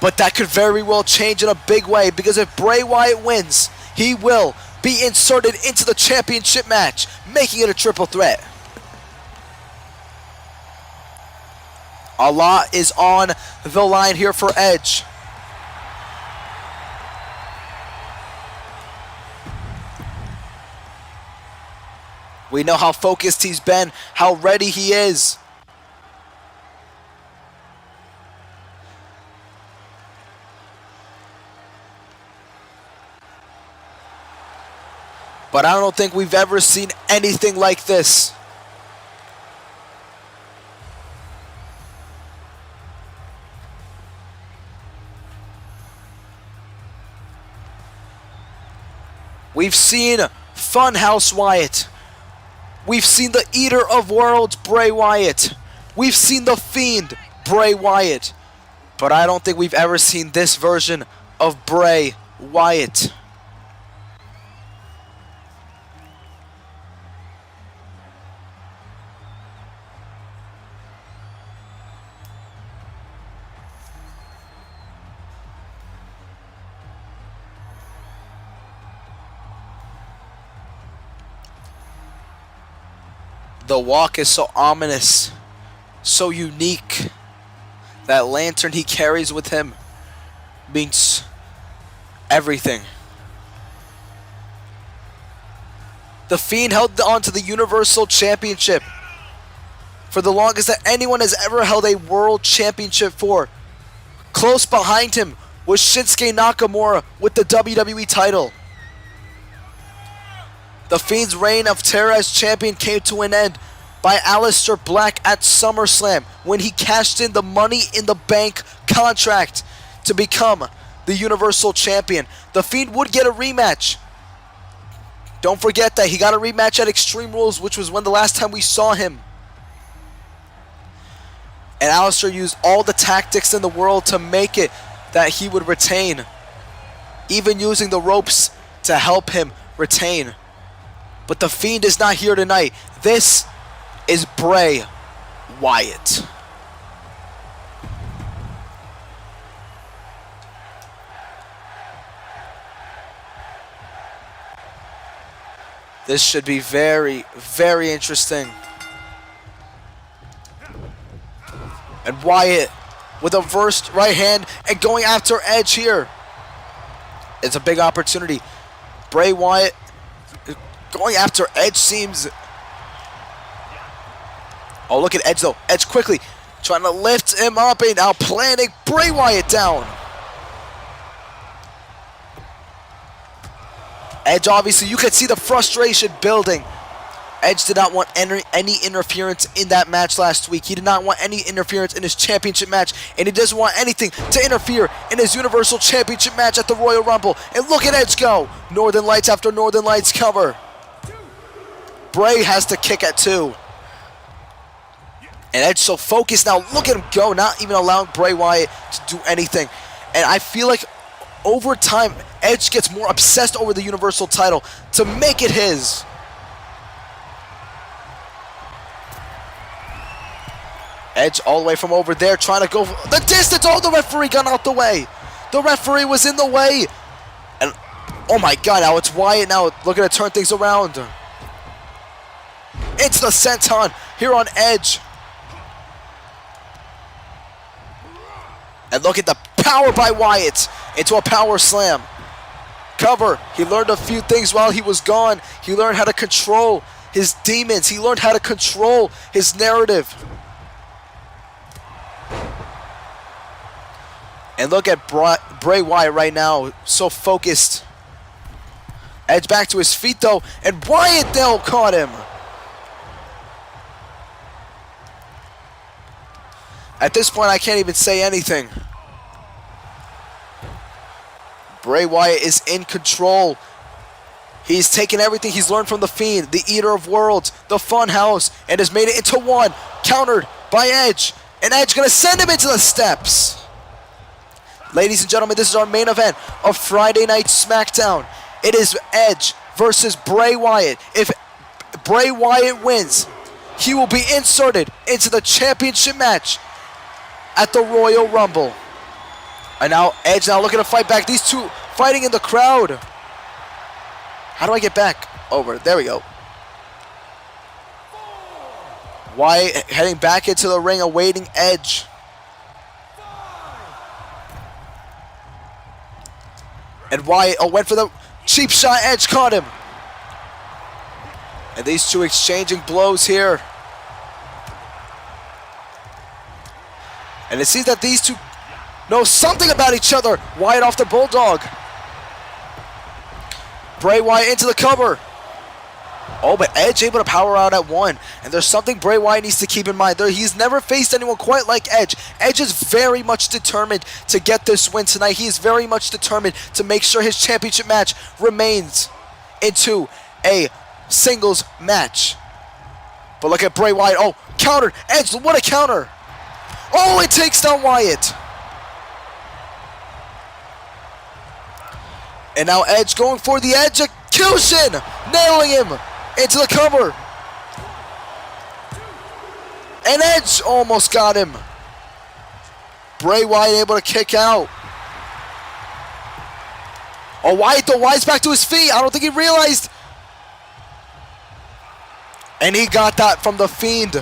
But that could very well change in a big way, because if Bray Wyatt wins, he will be inserted into the championship match, making it a triple threat. A lot is on the line here for Edge. We know how focused he's been, how ready he is. But I don't think we've ever seen anything like this. We've seen Funhouse Wyatt. We've seen the Eater of Worlds, Bray Wyatt. We've seen the Fiend, Bray Wyatt. But I don't think we've ever seen this version of Bray Wyatt. The walk is so ominous, so unique. That lantern he carries with him means everything. The Fiend held on to the Universal Championship for the longest that anyone has ever held a World Championship for. Close behind him was Shinsuke Nakamura with the WWE title. The Fiend's reign of terror as champion came to an end by Aleister Black at SummerSlam when he cashed in the Money in the Bank contract to become the Universal Champion. The Fiend would get a rematch. Don't forget that he got a rematch at Extreme Rules, which was when the last time we saw him. And Aleister used all the tactics in the world to make it that he would retain, even using the ropes to help him retain. But the Fiend is not here tonight. This is Bray Wyatt. This should be very, very interesting. And Wyatt with a reversed right hand and going after Edge here. It's a big opportunity. Bray Wyatt going after Edge seems... Oh, look at Edge though. Edge quickly trying to lift him up and now planting Bray Wyatt down. Edge, obviously, you could see the frustration building. Edge did not want any interference in that match last week. He did not want any interference in his championship match, and he doesn't want anything to interfere in his Universal Championship match at the Royal Rumble. And look at Edge go. Northern Lights after Northern Lights cover. Bray has to kick at 2. And Edge so focused now. Look at him go, not even allowing Bray Wyatt to do anything. And I feel like over time, Edge gets more obsessed over the Universal title to make it his. Edge all the way from over there trying to go the distance. Oh, the referee got out the way. The referee was in the way. And oh my God, now it's Wyatt now looking to turn things around. It's the senton here on Edge. And look at the power by Wyatt into a power slam. Cover. He learned a few things while he was gone. He learned how to control his demons. He learned how to control his narrative. And look at Bray Wyatt right now, so focused. Edge back to his feet though, and Wyatt now caught him. At this point, I can't even say anything. Bray Wyatt is in control. He's taken everything he's learned from The Fiend, the Eater of Worlds, the Funhouse, and has made it into one. Countered by Edge. And Edge gonna send him into the steps. Ladies and gentlemen, this is our main event of Friday Night SmackDown. It is Edge versus Bray Wyatt. If Bray Wyatt wins, he will be inserted into the championship match at the Royal Rumble. And now Edge now looking to fight back. These two fighting in the crowd. How do I get back over? There we go. Wyatt heading back into the ring, awaiting Edge. And Wyatt went for the cheap shot. Edge caught him. And these two exchanging blows here. And it seems that these two know something about each other. Wyatt off the Bulldog. Bray Wyatt into the cover. Oh, but Edge able to power out at one. And there's something Bray Wyatt needs to keep in mind. He's never faced anyone quite like Edge. Edge is very much determined to get this win tonight. He is very much determined to make sure his championship match remains into a singles match. But look at Bray Wyatt. Oh, countered. Edge, what a counter. Oh, it takes down Wyatt. And now Edge going for the execution. Nailing him into the cover. And Edge almost got him. Bray Wyatt able to kick out. Oh, Wyatt though. Wyatt's back to his feet. I don't think he realized. And he got that from The Fiend.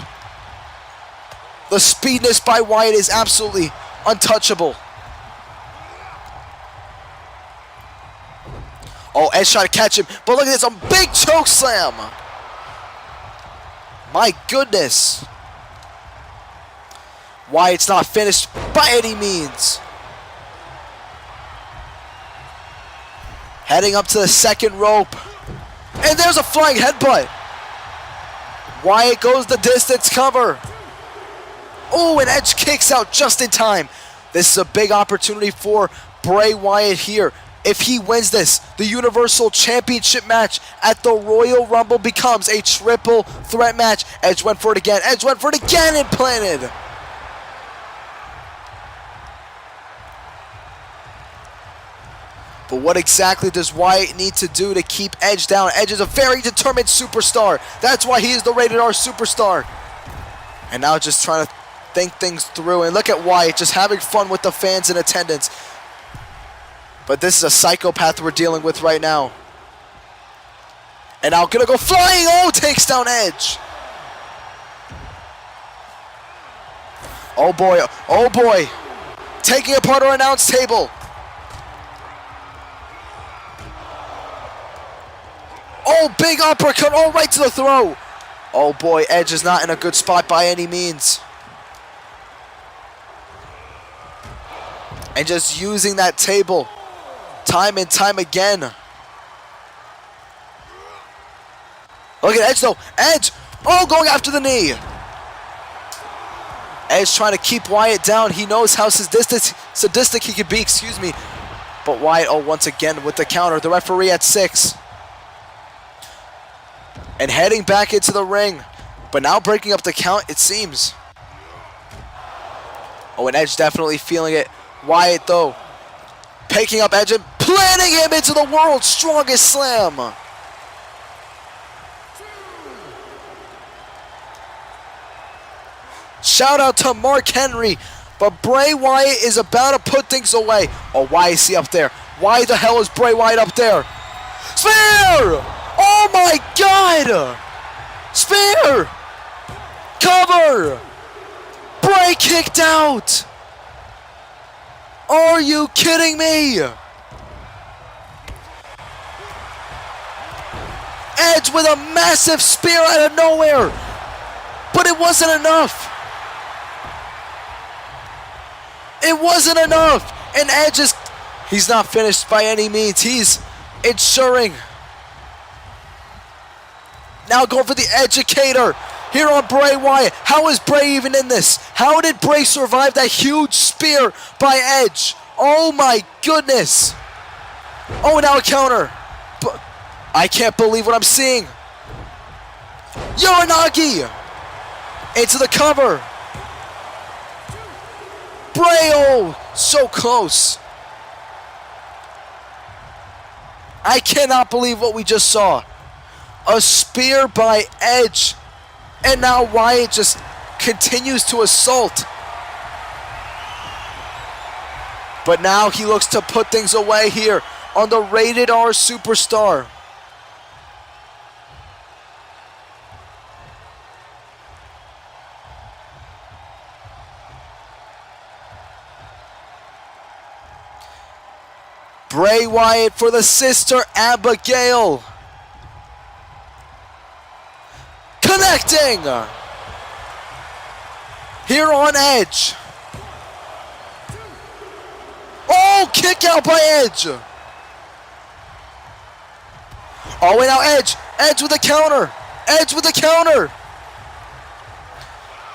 The speedness by Wyatt is absolutely untouchable. Oh, Edge trying to catch him. But look at this, a big choke slam. My goodness. Wyatt's not finished by any means. Heading up to the second rope. And there's a flying headbutt. Wyatt goes the distance cover. Oh, and Edge kicks out just in time. This is a big opportunity for Bray Wyatt here. If he wins this, the Universal Championship match at the Royal Rumble becomes a triple threat match. Edge went for it again. Edge went for it again and planted. But what exactly does Wyatt need to do to keep Edge down? Edge is a very determined superstar. That's why he is the rated R superstar. And now just trying to think things through. And look at Wyatt just having fun with the fans in attendance. But this is a psychopath we're dealing with right now. And now gonna go flying. Oh, takes down Edge. Oh boy, oh boy. Taking apart our announce table. Oh, big uppercut, oh, right to the throat. Oh boy, Edge is not in a good spot by any means. And just using that table time and time again. Look at Edge though. Edge! Oh, going after the knee. Edge trying to keep Wyatt down. He knows how sadistic he can be, excuse me. But Wyatt, oh, once again with the counter. The referee at 6. And heading back into the ring. But now breaking up the count, it seems. Oh, and Edge definitely feeling it. Wyatt though, picking up Edge and planting him into the world's strongest slam. Shout out to Mark Henry, but Bray Wyatt is about to put things away. Oh, why is he up there? Why the hell is Bray Wyatt up there? Spear! Oh my God! Spear! Cover! Bray kicked out! Are you kidding me? Edge with a massive spear out of nowhere. But it wasn't enough. It wasn't enough. And Edge is, he's not finished by any means. He's ensuring. Now going for the educator. here on Bray Wyatt. How is Bray even in this? How did Bray survive that huge spear by Edge? Oh my goodness. Oh, now a counter. But I can't believe what I'm seeing. Uranagi into the cover. Bray, oh, so close. I cannot believe what we just saw. A spear by Edge. And now Wyatt just continues to assault. But now he looks to put things away here on the Rated R Superstar. Bray Wyatt for the sister Abigail. Connecting. Here on Edge. Oh, kick out by Edge. Oh, wait, now Edge. Edge with a counter. Edge with a counter.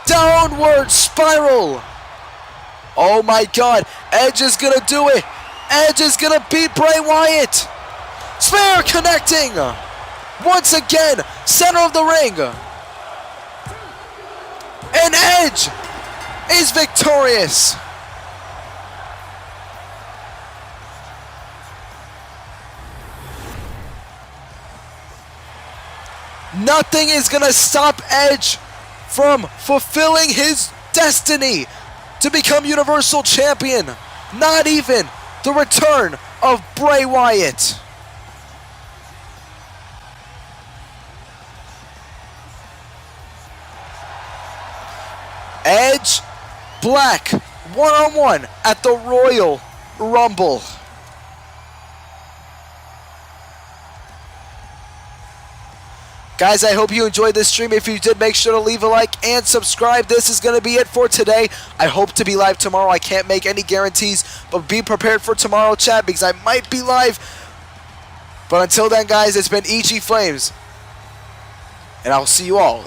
Downward spiral. Oh my God. Edge is going to do it. Edge is going to beat Bray Wyatt. Spear connecting. Once again, center of the ring. And Edge is victorious. Nothing is going to stop Edge from fulfilling his destiny to become Universal Champion. Not even the return of Bray Wyatt. Edge, Black, one-on-one at the Royal Rumble. Guys, I hope you enjoyed this stream. If you did, make sure to leave a like and subscribe. This is going to be it for today. I hope to be live tomorrow. I can't make any guarantees, but be prepared for tomorrow, chat, because I might be live. But until then, guys, it's been EG Flames. And I'll see you all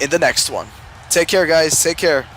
in the next one. Take care, guys. Take care.